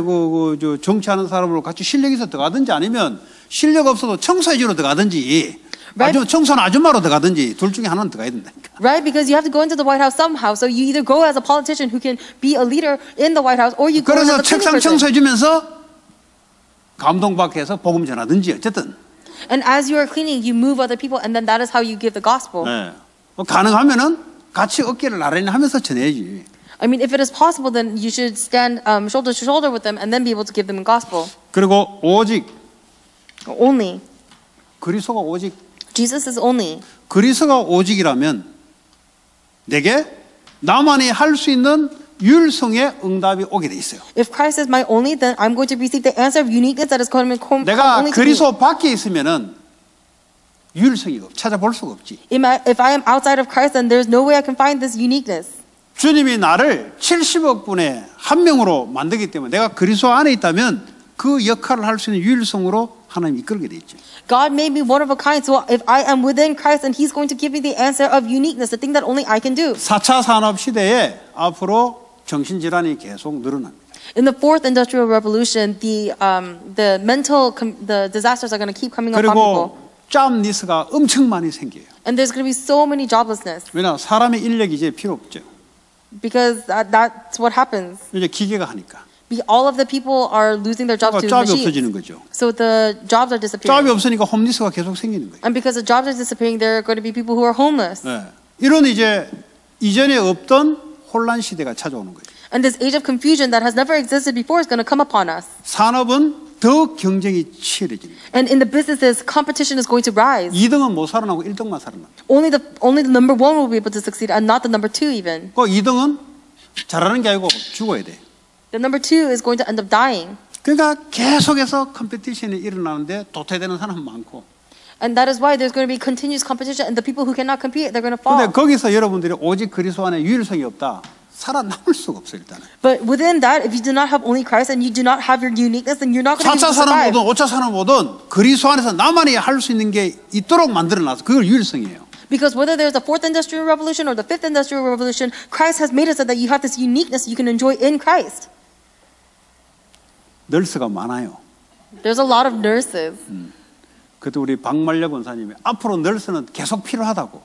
저 정치하는 사람으로 같이 실력 있어 들어가든지 아니면 실력 없어도 청소해주러 들어가든지. Right. 청소는 아줌마로 들어가든지 둘 중에 하나는 들어가야 된다니까. Right, because you have to go into the White House somehow. So you either go as a politician who can be a leader in the White House, or you go in as 그래서 a cleaning 책상 person. 청소해주면서 감동받게 해서 복음 전하든지 어쨌든. And as you are cleaning, you move other people, and then that is how you give the gospel. 네. 가능하면은 같이 어깨를 나란히 하면서 전해야지. I mean, if it is possible, then you should stand shoulder to shoulder with them, and then be able to give them the gospel. 그리고 오직 Only 그리스도가 오직 Jesus is only. 그리스도가 오직이라면 내게 나만이 할 수 있는 율성의 응답이 오게 돼 있어요. If Christ is my only, then I'm going to receive the answer of uniqueness that is coming 내가 only to me. 그리스도 밖에 있으면은 율성이 찾아볼 수가 없지. If I am outside of Christ, then there's no way I can find this uniqueness. 주님이 나를 70억 분의 한 명으로 만들기 때문에 내가 그리스도 안에 있다면 그 역할을 할 수 있는 유일성으로 하나님이 이끌게 돼 있죠. God made me one of a kind, so if I am within Christ, then He's going to give me the answer of uniqueness, the thing that only I can do. 4차 산업 시대에 앞으로 정신질환이 계속 늘어납니다. In the fourth industrial revolution, the disasters are going to keep coming upon people. 그리고 잡 니스가 엄청 많이 생겨요. And there's going to be so many joblessness 왜냐 사람의 인력이 이제 필요 없죠. because that's what happens. 이제 기계가 하니까. All of the people are losing their jobs to 잡이 machines. 없어지는 거죠. So the jobs are 잡이 disappearing. 없으니까 홈리스가 계속 생기는 거예요. And because the jobs are disappearing, there are going to be people who are homeless. 네. 이런 이제 이전에 없던 혼란 시대가 찾아오는 거예요. And this age of confusion that has never existed before is going to come upon us. 산업은 더 경쟁이 치열해집니다. And in the businesses, competition is going to rise. 2등은 못 살아나고 1등만 살아납니다. Only the number one will be able to succeed, and not the number two even. 그 2등은 잘하는 게 아니고 죽어야 돼. The number two is going to end up dying. 그러니까 계속해서 컴피티션이 일어나는데 도태되는 사람은 많고. And that is why there's going to be continuous competition, and the people who cannot compete, they're going to fall. 근데 거기서 여러분들이 오직 그리스도 안에 유일성이 없다. 살아남을 수가 없어요, 일단은. But within that, if you do not have only Christ and you do not have your uniqueness, then you're not going to be 4차 able to survive. 산업보든 5차 산업보든 그리스도 안에서 나만이 할 수 있는 게 있도록 만들어놔서 그걸 유일성이에요. Because whether there's a fourth industrial revolution or the fifth industrial revolution, Christ has made it so that you have this uniqueness you can enjoy in Christ. 널스가 많아요. There's a lot of nurses. 그때 우리 박말려 권사님이 앞으로 널스는 계속 필요하다고.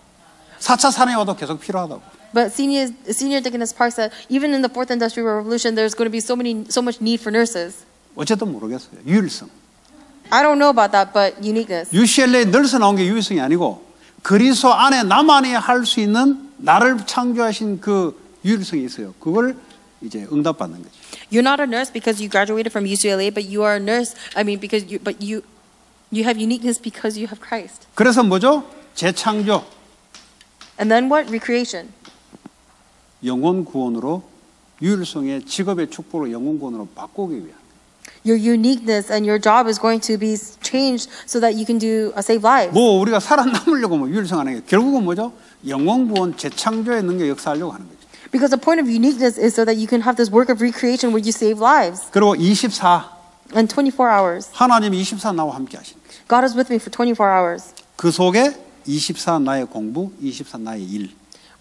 4차 산업이 와도 계속 필요하다고. But Senior Deaconess Park said, even in the fourth industrial revolution, there's going to be so much need for nurses. 어쨌든 모르겠어요. 유일성. I don't know about that, but uniqueness. UCLA 널스 나온 게 유일성이 아니고 그리스도 안에 나만이 할 수 있는 나를 창조하신 그 유일성이 있어요. 그걸 이제 응답받는 거죠. You're not a nurse because you graduated from UCLA, but you are a nurse. I mean, because you have uniqueness because you have Christ. 그래서 뭐죠? 재창조. And then what? Recreation. 영혼 구원으로 유일성의 직업의 축복을 영혼 구원으로 바꾸기 위한. Your uniqueness and your job is going to be changed so that you can save lives. 뭐 우리가 살아남으려고 뭐 유일성하는 게 결국은 뭐죠? 영혼 구원 재창조의 능력 역사하려고 하는 거죠. Because the point of uniqueness is so that you can have this work of recreation where you save lives. 그리고 24 And 24 hours. 하나님이 24 나와 함께 하신 거죠. God is with me for 24 hours. 그 속에 24 나의 공부, 24 나의 일.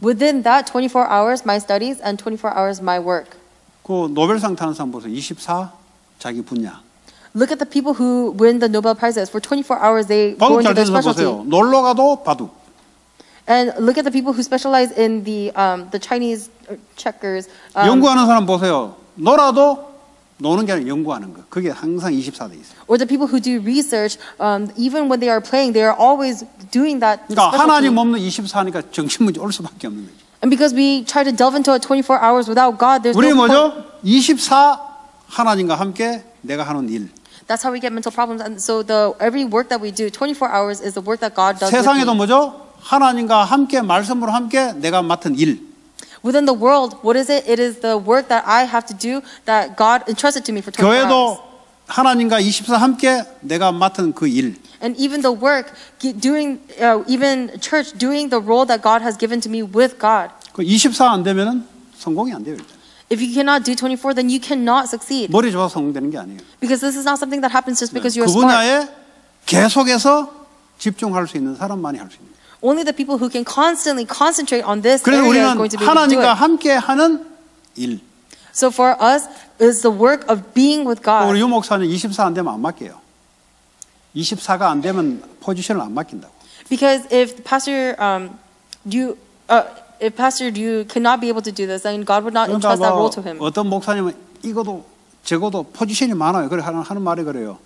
Within that 24 hours my studies and 24 hours my work. 그 노벨상 타는 사람 보세요. 24 자기 분야. Look at the people who win the Nobel Prizes. For 24 hours they go 바둑 into 잘 their 되는 사람 specialty. 보세요. 놀러 가도 바둑. And look at the people who specialize in the Chinese checkers. 연구하는 사람 보세요. 놀아도 노는 게 아니라 연구하는 거. 그게 항상 24돼 있어요. Or the people who do research, even when they are playing, they are always doing that. 그러니까 specialty. 하나님 없는 24니까 정신문제 올 수밖에 없는 거죠. And because we try to delve into it 24 hours without God, there's 우리 no point. 뭐죠? 24 하나님과 함께 내가 하는 일. That's how we get mental problems. And so every work that we do, 24 hours is the work that God does with 세상에도 me. 뭐죠? 하나님과 함께 말씀으로 함께 내가 맡은 일. Within the world, what is it? It is the work that I have to do that God entrusted to me for 24 hours. 교회도 하나님과 24 함께 내가 맡은 그 일. And even the work, even church, doing the role that God has given to me with God. 그 24 안 되면은 성공이 안 돼요, 일단. If you cannot do 24, then you cannot succeed. 머리 좋아서 성공되는 게 아니에요. Because this is not something that happens just because you're 그 smart. 분야에 계속해서 집중할 수 있는 사람만이 할 수 있는 거예요. Only the people who can constantly concentrate on this 그래서 area are 우리는 going to be able to do 하나님과 it. 함께 하는 일. So for us, it's the work of being with 우리 God. 유 목사는 24 안 되면 안 맡겨요. 24가 안 되면 포지션을 안 맡긴다고. Because if Pastor you cannot be able to do this, then God would not 그러니까 entrust that 뭐 role to him. 어떤 목사님은 이거도 저거도 포지션이 많아요. 그래 하는 말이 그래요.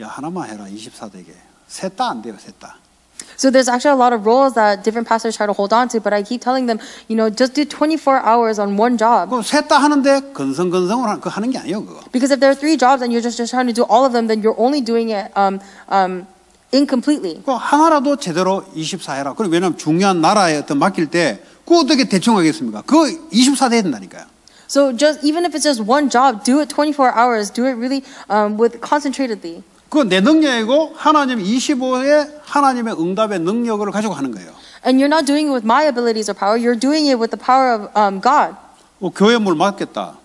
야 하나만 해라 24 되게. 셋 다 안 돼요, 셋 다. So there's actually a lot of roles that different pastors try to hold on to, but I keep telling them, just do 24 hours on one job. 그럼 셋 다 하는데 건성건성을 하는 게 아니에요, 그거. Because if there are 3 jobs and you're just trying to do all of them, then you're only doing it incompletely. 그 하나라도 제대로 24 해라. 그럼 왜냐하면 중요한 나라에 어떤 맡길 때 그거 어떻게 대충 하겠습니까? 그거 24 돼야 된다니까요. So just even if it's just one job, do it 24 hours. Do it really with concentratedly. 그거 내 능력이고 하나님 25에 하나님의 응답의 능력을 가지고 하는 거예요. And you're not doing it with my abilities or power. You're doing it with the power of God. 교회 뭘 맡겠다.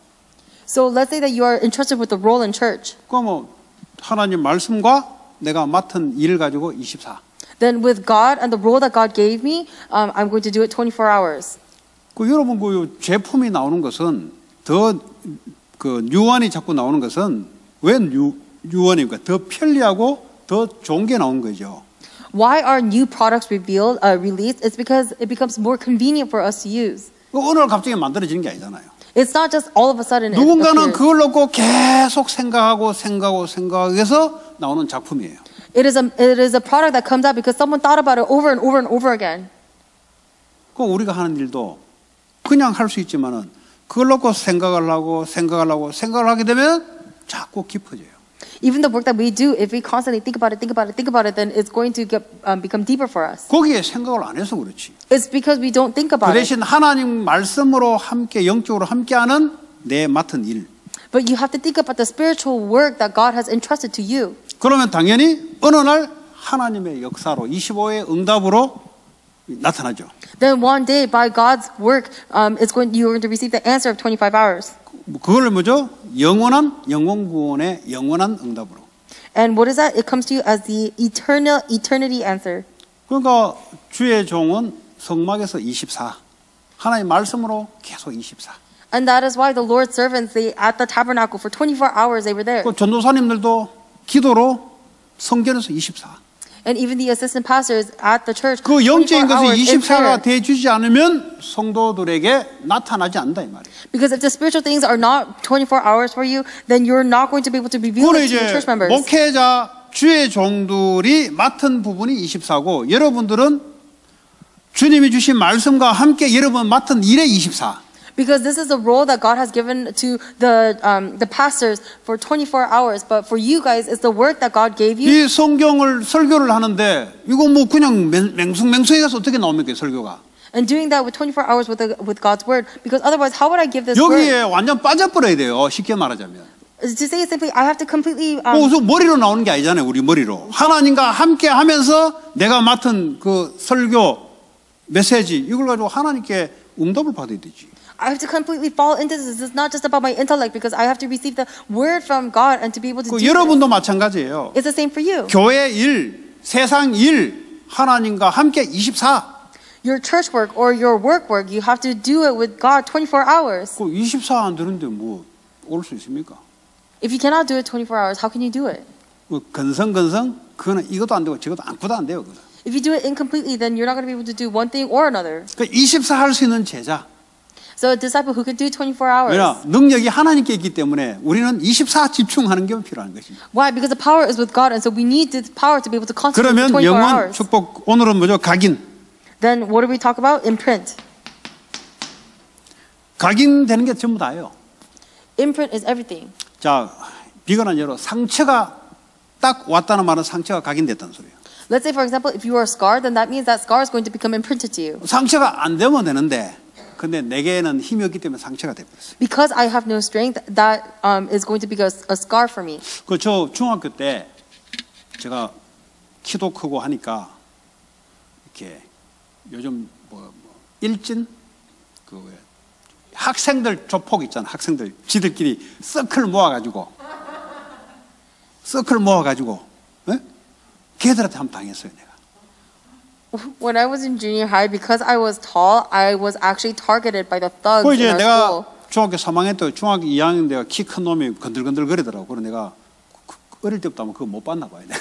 So let's say that you are entrusted with the role in church. 그럼 하나님 말씀과 내가 맡은 일을 가지고 24. Then with God and the role that God gave me, I'm going to do it 24 hours. 여러분 그 제품이 나오는 것은 더 그 뉴원이 자꾸 나오는 것은 왜 뉴원입니까? 더 편리하고 더 좋은 게 나온 거죠. Why are new products released? It's because it becomes more convenient for us to use. 어느 날 갑자기 만들어지는 게 아니잖아요. It's not just all of a sudden it 누군가는 appears. 그걸 놓고 계속 생각해서 나오는 작품이에요. It is a product that comes out because someone thought about it over and over and over again. 그 우리가 하는 일도 그냥 할 수 있지만은 그걸 놓고 생각을 하게 되면 자꾸 깊어져요. Even the work that we do, if we constantly think about it, then it's going to become deeper for us. 거기에 생각을 안 해서 그렇지. It's because we don't think 그 about it. 대신 하나님 말씀으로 함께 영적으로 함께하는 내 맡은 일. But you have to think about the spiritual work that God has entrusted to you. 그러면 당연히 어느 날 하나님의 역사로 25의 응답으로 나타나죠. Then one day, by God's work, you're going to receive the answer of 25 hours. 그걸 뭐죠? 영원 구원의 영원한 응답으로. And what is that? It comes to you as the eternity answer. 그러니까 주의 종은 성막에서 24. 하나님 말씀으로 계속 24. And that is why the Lord's servants, at the tabernacle for 24 hours, they were there. 그 전도사님들도 기도로 성전에서 24. And even the assistant pastors at the church, 그 영적인 24 것이 hours in 24가 prayer. 돼주지 않으면 성도들에게 나타나지 않는다 이 말이에요. Because if the spiritual things are not 24 hours for you, then you're not going to be able to reveal 그거는 it to your 이제 church members. 목회자 주의 종들이 맡은 부분이 24고 여러분들은 주님이 주신 말씀과 함께 여러분 맡은 일의 24. Because this is the role that God has given to the pastors for 24 hours. But for you guys, it's the work that God gave you. 이 성경을 설교를 하는데 이거 뭐 그냥 맹숭맹숭해 가서 어떻게 나옵니까 설교가? And doing that with 24 hours with God's word. Because otherwise, how would I give this word? 여기에 완전 빠져버려야 돼요. 쉽게 말하자면. To say it simply, I have to completely 그래서 머리로 나오는 게 아니잖아요. 우리 머리로. 하나님과 함께 하면서 내가 맡은 그 설교 메시지 이걸 가지고 하나님께 응답을 받아야 되지. I have to completely fall into this. It's not just about my intellect because I have to receive the word from God and to be able to do this. 여러분도 마찬가지예요. It's the same for you. 교회 일, 세상 일, 하나님과 함께 24. Your church work or your work, you have to do it with God 24 hours. 그 24 안 되는데 뭐 올 수 있습니까? If you cannot do it 24 hours, how can you do it? 뭐 건성 그거는 이것도 안 되고 저것도 아무것도 안 돼요. 그거. If you do it incompletely, then you're not going to be able to do one thing or another. 그 24 할 수 있는 제자. So a disciple who can do 24 hours. 왜냐 능력이 하나님께 있기 때문에 우리는 24 집중하는 게 필요한 것입니다. Why? Because the power is with God, and so we need this power to be able to concentrate 그러면 for 24 영원 hours. 축복 오늘은 뭐죠? 각인. Then what do we talk about? Imprint. 각인되는 게 전부 다예요. Imprint is everything. 자, 비건한 예로 상처가 딱 왔다는 말은 상처가 각인됐다는 소리예요. Let's say, for example, if you are scarred, then that means that scar is going to become imprinted to you. 상처가 안 되면 되는데 근데 내게는 힘이 없기 때문에 상처가 돼버렸어요. Because I have no strength, that is going to be a scar for me. 그 저 중학교 때 제가 키도 크고 하니까 이렇게 요즘 뭐 일진 그 학생들 조폭 있잖아. 학생들 지들끼리 서클 모아가지고 에? 걔들한테 한번 당했어요 내가. When I was in junior high, because I was tall, I was actually targeted by the thugs 그 in 이제 our 내가 school. 중학교 3학년 때 중학교 2학년 때가 키 큰 놈이 건들건들 거리더라고. 그래서 내가 어릴 때부터 아마 그거 못 봤나 봐요 내가.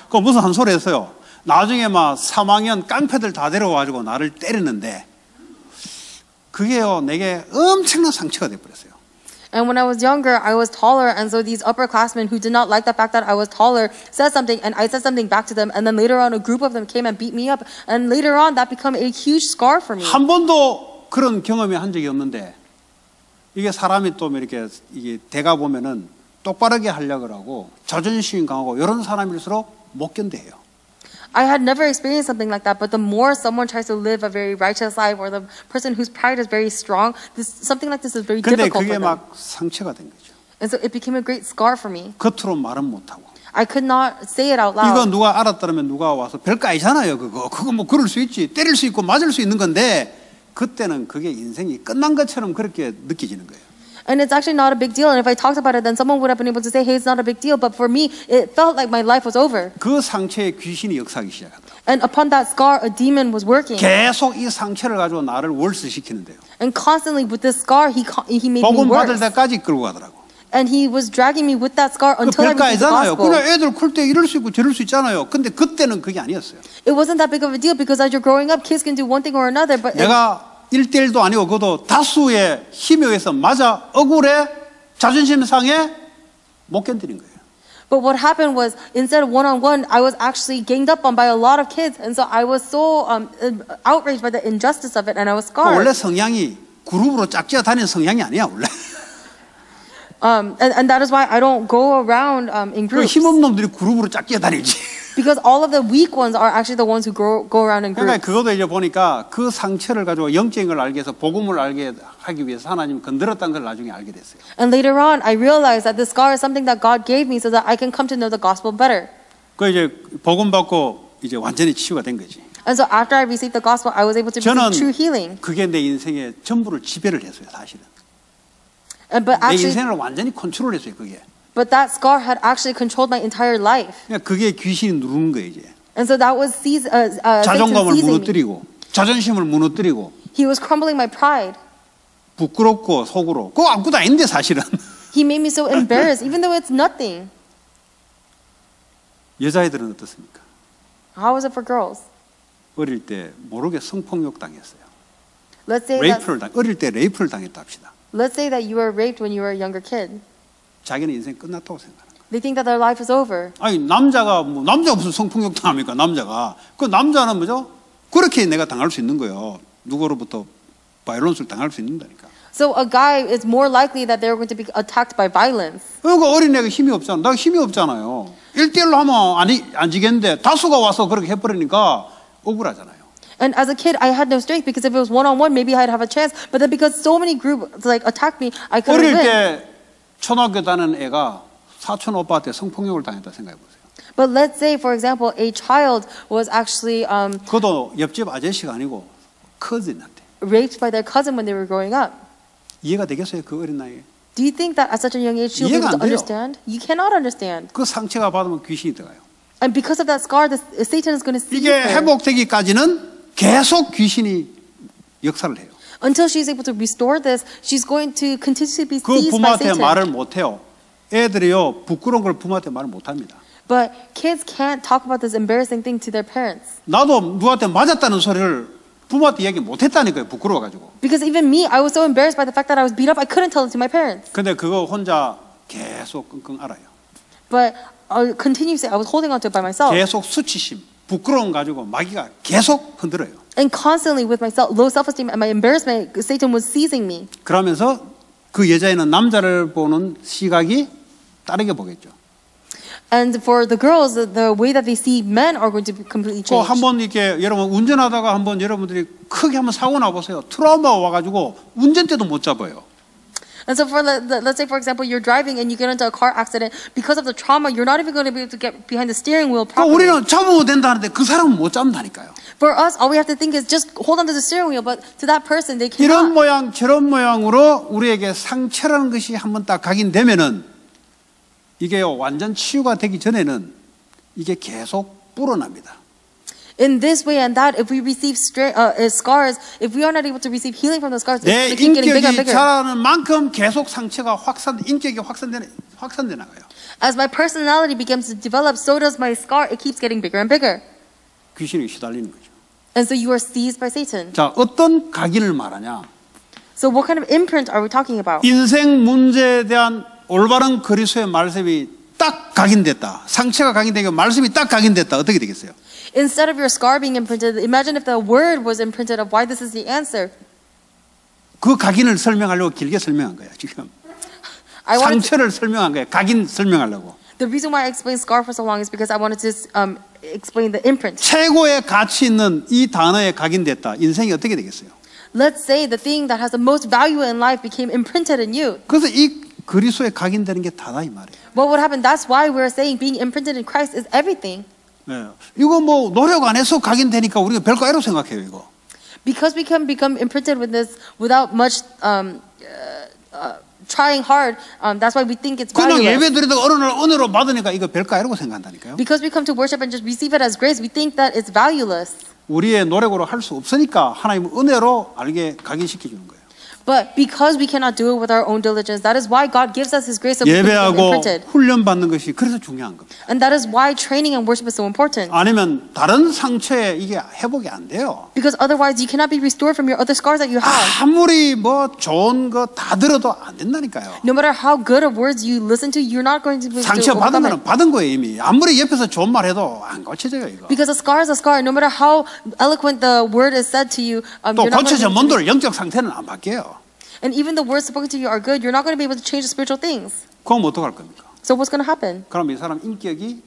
그거 무슨 한 소리 했어요. 나중에 막 3학년 깡패들 다 데려와가지고 나를 때리는데 그게요 내게 엄청난 상처가 돼버렸어요. And when I was younger, I was taller, and so these upperclassmen who did not like the fact that I was taller said something, and I said something back to them, and then later on, a group of them came and beat me up, and later on, that became a huge scar for me. 한 번도 그런 경험이 한 적이 없는데 이게 사람이 또 이렇게 이게 대가 보면은 똑바르게 하려고 하고 자존심이 강하고 이런 사람일수록 못 견뎌요. I had never experienced something like that, but the more someone tries to live a very righteous life, or the person whose pride is very strong, something like this is very 근데 difficult 그게 for them. 막 상처가 된 거죠. And so it became a great scar for me. 겉으로 말은 못하고. I could not say it out 이거 loud. 누가 알았다면 누가 와서 별거 아니잖아요. 그거 뭐 그럴 수 있지. 때릴 수 있고 맞을 수 있는 건데 그때는 그게 인생이 끝난 것처럼 그렇게 느껴지는 거예요. And it's actually not a big deal. And if I talked about it, then someone would have been able to say, hey, it's not a big deal. But for me, it felt like my life was over. 그 상처에 귀신이 역사하기 시작하더라고요. And upon that scar, a demon was working. 계속 이 상처를 가지고 나를 월스시키는데요. And constantly with this scar, he made me 복음 받을 worse. 때까지 끌고 가더라고. And he was dragging me with that scar 그 until I 별거 received the 아니잖아요. gospel. 그냥 애들 클 때 이럴 수 있고 저럴 수 있잖아요. 근데 그때는 그게 아니었어요. It wasn't that big of a deal because as you're growing up, kids can do one thing or another. But 내가 1대1도 아니고 그것도 다수의 힘에 의해서 맞아 억울해 자존심 상해 못 견디는 거예요. But what happened was, instead of one-on-one, I was actually ganged up on by a lot of kids. And so I was so outraged by the injustice of it, and I was scarred. 원래 성향이 그룹으로 짝지어 다니는 성향이 아니야 원래. And that is why I don't go around in 그 groups. 힘없는 놈들이 그룹으로 짝지어 다니지. Because all of the weak ones are actually the ones who go around in 그러니까 groups. 그것도 이제 보니까 그 상처를 가지고 영적인 걸 알게 해서 복음을 알게 하기 위해서 하나님 건드렸다는 걸 나중에 알게 됐어요. And later on, I realized that this scar is something that God gave me so that I can come to know the gospel better. 그 이제 복음 받고 이제 완전히 치유가 된 거지. And so after I received the gospel, I was able to receive true healing. 저는 그게 내 인생의 전부를 지배를 했어요, 사실은. But 내 actually, 인생을 완전히 컨트롤했어요, 그게. but that scar had actually controlled my entire life. 그러니까 그게 귀신이 누르는 거예요, 이제. And so that was Satan 자존감을 seizing me. 무너뜨리고, 자존심을 무너뜨리고, He was crumbling my pride. 부끄럽고 속으로. 그거 아무것도 아닌데, 사실은. He made me so embarrassed, even though it's nothing. 여자애들은 어떻습니까? How is it for girls? 어릴 때 모르게 성폭력 당했어요. Let's say 어릴 때 레이프를 당했다 합시다. let's say that you were raped when you were a younger kid. 자기는 인생 끝났다고 생각하는 거예요. They think that their life is over. 아니 남자가 무슨 성폭력 당합니까? 남자가 그 남자는 뭐죠? 그렇게 내가 당할 수 있는 거예요. 누구로부터 바이올런스를 당할 수 있는다니까. So a guy is more likely that they're going to be attacked by violence. 그러니까 어린애가 힘이 없잖아. 나 힘이 없잖아요. 1대1로 하면 안 지겠는데 다수가 와서 그렇게 해버리니까 억울하잖아요. And as a kid, I had no strength because if it was one-on-one, maybe I'd have a chance. But then because so many groups like attacked me, I couldn't 어릴 win. 때 초등학교 다니는 애가 사촌 오빠한테 성폭력을 당했다 생각해 보세요. But let's say, for example, a child was actually 그것도 옆집 아저씨가 아니고 커진한테. raped by their cousin when they were growing up. 이해가 되겠어요? 그 어린 나이에. Do you think that at such a young age she'll be able 이해가 to 안 돼요. understand? You cannot understand. 그 상처가 받으면 귀신이 들어가요. And because of that scar, Satan is going to see 이게 her. 회복되기까지는 계속 귀신이 역사를 해요. Until she's able to restore this, she's going to continuously be 그 seized by 부모한테 Satan. 말을 못해요. 애들이요 부끄러운 걸 부모한테 말을 못합니다. But kids can't talk about this embarrassing thing to their parents. 나도 누구한테 맞았다는 소리를 부모한테 얘기 못했다니까요. 부끄러워가지고. Because even me, I was so embarrassed by the fact that I was beat up, I couldn't tell it to my parents. 근데 그거 혼자 계속 끙끙 앓아요. But continuously, I was holding on to it by myself. 계속 수치심, 부끄러움 가지고 마귀가 계속 흔들어요. And constantly with my low self-esteem and my embarrassment, Satan was seizing me. 그러면서 그 여자애는 남자를 보는 시각이 다르게 보겠죠. And for the girls, the way that they see men are going to be completely 그 changed. 한번 이렇게 여러분 운전하다가 한번 여러분들이 크게 한번 사고 나 보세요. 트라우마가 와가지고 운전대도 못 잡아요. And so for let's say, for example, you're driving and you get into a car accident. Because of the trauma, you're not even going to be able to get behind the steering wheel 그러니까 properly. 우리는 잡으면 된다는데 그 사람은 못 잡는다니까요. For us, all we have to think is just hold on to the steering wheel. But to that person, they 이런 cannot. 모양 저런 모양으로 우리에게 상처라는 것이 한번 딱 각인되면은 이게요 완전 치유가 되기 전에는 이게 계속 불어납니다. In this way and that, if we receive scars, if we are not able to receive healing from the scars, it's 내 going to keep getting bigger and 인격이 bigger. 자라는 만큼 계속 상처가 인격이 확산돼 나가요. As my personality begins to develop, so does my scar. It keeps getting bigger and bigger. 귀신이 시달리는 거죠. And so you are seized by Satan. 자, 어떤 각인을 말하냐? So what kind of imprint are we talking about? 인생 문제에 대한 올바른 그리스도의 말씀이 딱 각인됐다. 상처가 각인되고 말씀이 딱 각인됐다. 어떻게 되겠어요? Instead of your scar being imprinted, imagine if the word was imprinted of why this is the answer. 그 각인을 설명하려고 길게 설명한 거야, 지금. 상처를 설명한 거야. 각인 설명하려고. The reason why I explained scar for so long is because I wanted to explain the imprint. 최고의 가치 있는 이 단어에 각인됐다. 인생이 어떻게 되겠어요? Let's say the thing that has the most value in life became imprinted in you. 그래서 이 그리스도에 각인되는 게 다다 이 말이에요. What would happen? That's why we're saying being imprinted in Christ is everything. 네. 이거 뭐 노력 안 해서 각인되니까 우리가 별거 아니라고 생각해요, 이거. Because we can become imprinted with this without much trying hard. That's why we think it's 그냥 valueless. 예배 드리다가 어느 날 은혜로 받으니까 이거 별거 아니라고 생각한다니까요. Because we come to worship and just receive it as grace, we think that it's valueless. 우리의 노력으로 할 수 없으니까 하나님은 은혜로 알게 각인시켜 주는 거예요. But because we cannot do it with our own diligence, that is why God gives us His grace so we can become 예배하고 imprinted. 훈련 받는 것이 그래서 중요한 겁니다. And that is why training and worship is so important. 아니면 다른 상처에 이게 회복이 안 돼요. Because otherwise you cannot be restored from your other scars that you have. 아무리 뭐 좋은 거 다 들어도 안 된다니까요. No matter how good of words you listen to, you're not going to be able 상처 to 받은 overcome 거는 it. 받은 거예요 이미. 아무리 옆에서 좋은 말 해도 안 고쳐져요 이거. Because a scar is a scar. No matter how eloquent the word is said to you, 또 you're not going 고쳐져 to 뭔들 영적 상태는 안 바뀌어요. and even the words spoken to you are good, you're not going to be able to change the spiritual things. 그럼 어떡할 겁니까? So what's going to happen? 그럼 이 사람 인격이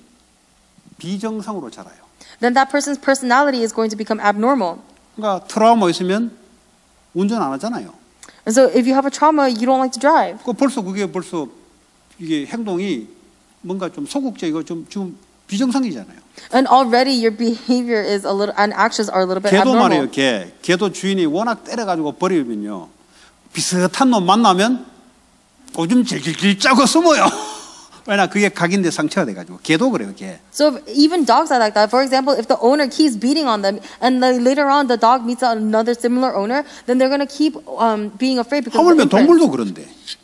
비정상으로 자라요. Then that person's personality is going to become abnormal. 그러니까 트라우마 있으면 운전 안 하잖아요. And so if you have a trauma, you don't like to drive. 그게 벌써 이게 행동이 뭔가 좀 소극적이고 좀 비정상이잖아요. And already your behavior is a little, and actions are a little bit 개도 말이에요. abnormal. 개도 주인이 워낙 때려가지고 버리면요. 비슷한 놈 만나면 오줌 질질질 짜고 숨어요. 왜냐 그게 각인된 상처가 돼가지고. 개도 그래요. 개. So even dogs are like that. For example, if the owner keeps beating on them, and later on the dog meets another similar owner, then they're going to keep being afraid because of the 하물며 imprint.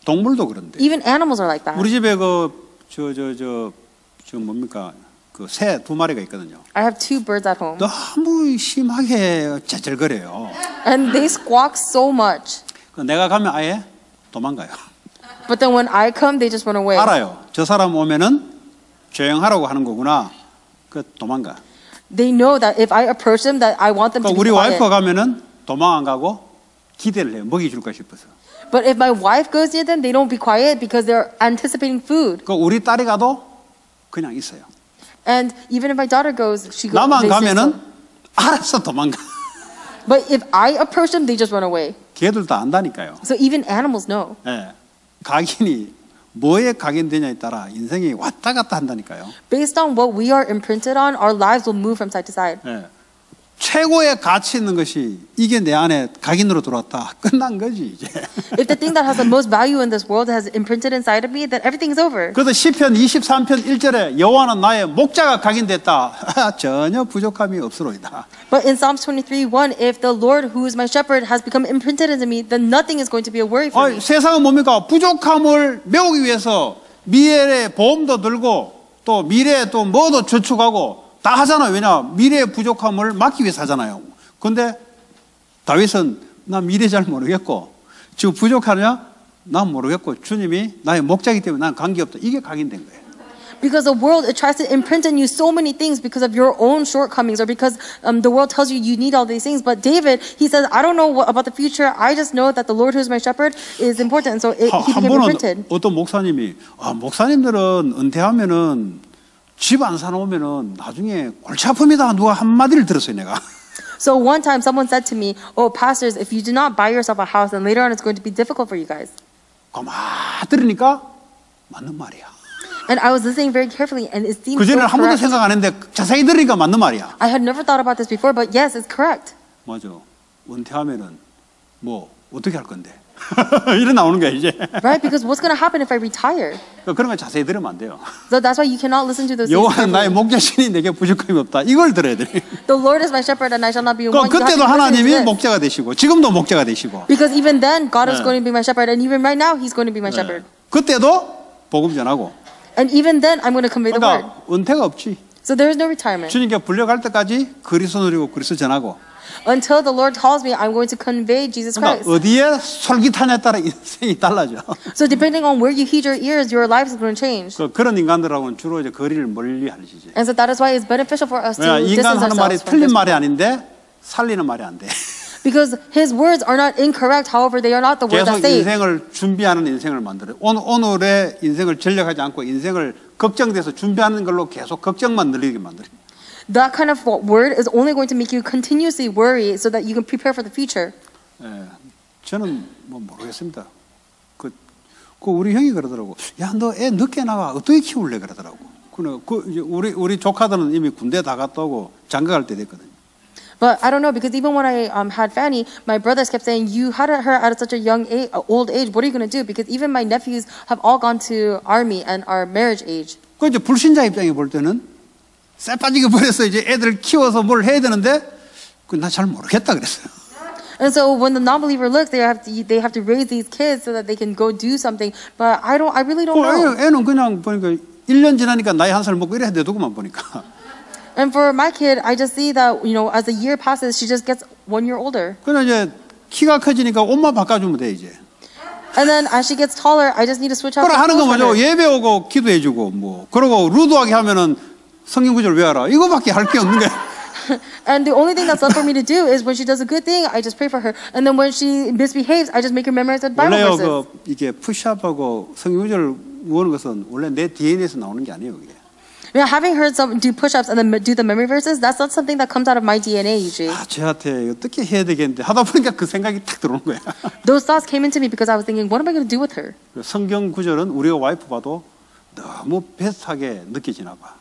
동물도 그런데. Even animals are like that. 우리 집에 지금 뭡니까? 그 새 2마리가 있거든요. I have 2 birds at home. 너무 심하게 재절거려요. And they squawk so much. 내가 가면 아예 도망가요. But then when I come, they just run away. 알아요. 저 사람 오면은 조용하라고 하는 거구나. 그 도망가. They know that if I approach them, that I want them to 그러니까 be 우리 quiet. 와이프가 가면은 도망 안 가고 기대를 해요. 먹이 줄까 싶어서. But if my wife goes near them, they don't be quiet because they're anticipating food. 그 우리 딸이 가도 그냥 있어요. And even if my daughter goes, she goes. 나만 they say 가면은 so. 알아서 도망가. But if I approach them, they just run away. 걔들도 안다니까요. So even animals know. 예. 각인이 뭐에 각인되냐에 따라 인생이 왔다 갔다 한다니까요. Based on what we are imprinted on, our lives will move from side to side. 예. 최고의 가치 있는 것이 이게 내 안에 각인으로 들어왔다. 끝난 거지 이제. If the thing that has the most value in this world has imprinted inside of me, then everything is over. 그래서 시편 23편 1절에 여호와는 나의 목자가 각인됐다. 전혀 부족함이 없으로이다. But in Psalms 23:1, if the Lord who is my shepherd has become imprinted into me, then nothing is going to be a worry for me. 세상은 뭡니까? 부족함을 메우기 위해서 미래에 보험도 들고 또 미래에 또 뭐도 저축하고 다 하잖아요. 왜냐? 미래의 부족함을 막기 위해서 하잖아요. 근데 다윗은 나 미래 잘 모르겠고 지금 부족하냐? 난 모르겠고 주님이 나의 목자이기 때문에 난 관계없다. 이게 각인된 거예요. Because the world, it tries to imprint in you so many things because of your own shortcomings or because the world tells you you need all these things. But David, he says, I don't know about the future. I just know that the Lord who is my shepherd is important. And so he 한 became 번은 imprinted. 어떤 목사님이 목사님들은 은퇴하면은 집 안 사놓으면은 나중에 골치 아픕니다. 누가 한마디를 들었어요, 내가. So one time someone said to me, oh, pastors, if you do not buy yourself a house, then later on it's going to be difficult for you guys. 가만 들으니까 맞는 말이야. And I was listening very carefully and it seemed 그 so 전에는 한 번도 correct. 생각 안 했는데 자세히 들으니까 맞는 말이야. I had never thought about this before, but yes, it's correct. 맞아. 은퇴하면은 뭐 어떻게 할 건데? 이래 나오는 거야 이제. Right? Because what's going to happen if I retire? 그런 거 자세히 들으면 안 돼요. So that's why you cannot listen to those things. 여호와는 나의 carefully. 목자시니 내게 부족함이 없다. 이걸 들어야 돼. The Lord is my shepherd and I shall not be in want. You have 그때도 to listen to 하나님이 this. 목자가 되시고 지금도 목자가 되시고. Because even then, God is 네. going to be my shepherd, and even right now, He's going to be my shepherd. 그때도 복음 전하고. And even then, I'm going to convey the word. 그러니까 은퇴가 없지. So there is no retirement. 주님께 불려갈 때까지 그리스도 누리고 그리스도 전하고. Until the Lord calls me, I'm going to convey Jesus 그러니까 Christ. 어디에 솔깃하냐에 따라 인생이 달라져. So depending on where you heed your ears, your lives is going to change. 그런 인간들하고는 주로 이제 거리를 멀리 하시지. And so that is why it's beneficial for us to 왜냐 인간 distance 하는 말이 ourselves from 틀린 this 말이 world. 아닌데 살리는 말이 안 돼. Because His words are not incorrect, however, they are not the words that 계속 save. 인생을 준비하는 인생을 만들어요. 오늘의 인생을 전략하지 않고 인생을 걱정돼서 준비하는 걸로 계속 걱정만 늘리게 만들어요. That kind of word is only going to make you continuously worry so that you can prepare for the future. 예, 저는 뭐 모르겠습니다. 그 우리 형이 그러더라고. 야, 너 애 늦게 나와 어떻게 키울래 그러더라고. 이제 우리 조카들은 이미 군대 다 갔다 오고 장가갈 때 됐거든요. But I don't know, because even when I had Fanny, my brothers kept saying, you had her at such a young age, old age, what are you going to do? Because even my nephews have all gone to army and are marriage age. 그 이제 불신자 입장에 볼 때는 쎄 빠지게 버려서 이제 애들 키워서 뭘 해야 되는데 나 잘 모르겠다 그랬어요. And so when the non-believer looks, they have to raise these kids so that they can go do something. But I really don't know. 애는 그냥 보니까 1년 지나니까 나이 1살 먹고 이래야 되더구만 보니까. And for my kid, I just see that, as the year passes, she just gets 1 year older. 그냥 이제 키가 커지니까 옷만 바꿔주면 돼 이제. And then as she gets taller, I just need to switch out. 그럼 the 하는 거 clothes for 뭐죠? her. 예배 오고 기도해주고 뭐 그러고 루드하게 하면은 성경 구절 외워라. 이거밖에 할 게 없는 거야. And the only thing that's left for me to do is when she does a good thing, I just pray for her. And then when she misbehaves, I just make her memorize the Bible 원래요 verses. 이게 푸시업하고 성경 구절 외우는 것은 원래 내 DNA에서 나오는 게 아니에요. 이게. Yeah, having heard someone do push-ups and then do the memory verses, that's not something that comes out of my DNA usually. 쟤한테 어떻게 해야 되겠는데 하다 보니까 그 생각이 탁 들어오는 거야. Those thoughts came into me because I was thinking, what am I going to do with her? 성경 구절은 우리 와이프 봐도 너무 비슷하게 느껴지나 봐.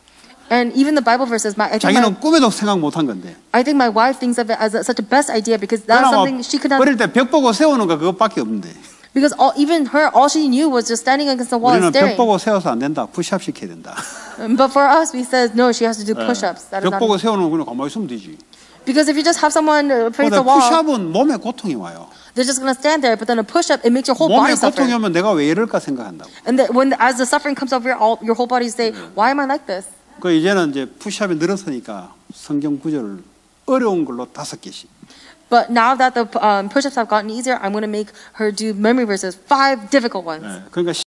And even the Bible verses, I 자기는 꿈에도 생각 못한 건데. think my wife thinks of it as such a best idea because that's something she could not. 어릴 때 벽 보고 세우는 거 그것밖에 없는데. Because even her, all she knew was just standing against the wall and 우리는 벽 staring. 보고 세워서 안 된다. 푸시업 시켜야 된다. But for us, we said no. She has to do push-ups. That is 벽 not. 보고 세우는 거 그냥 가만히 있으면 되지. Because if you just have someone face 근데 the wall, 푸시업은 몸에 고통이 와요. they're just gonna stand there. But then a push-up, it makes your whole 몸에 body suffer. 고통이 오면 내가 왜 이럴까 생각한다고. And then as the suffering comes over, your whole body say, why am I like this? 그 이제는 이제 푸시업이 늘었으니까 성경 구절을 어려운 걸로 5개씩. But now that the push-ups have gotten easier, I'm going to make her do memory verses, 5 difficult ones. 네, 그러니까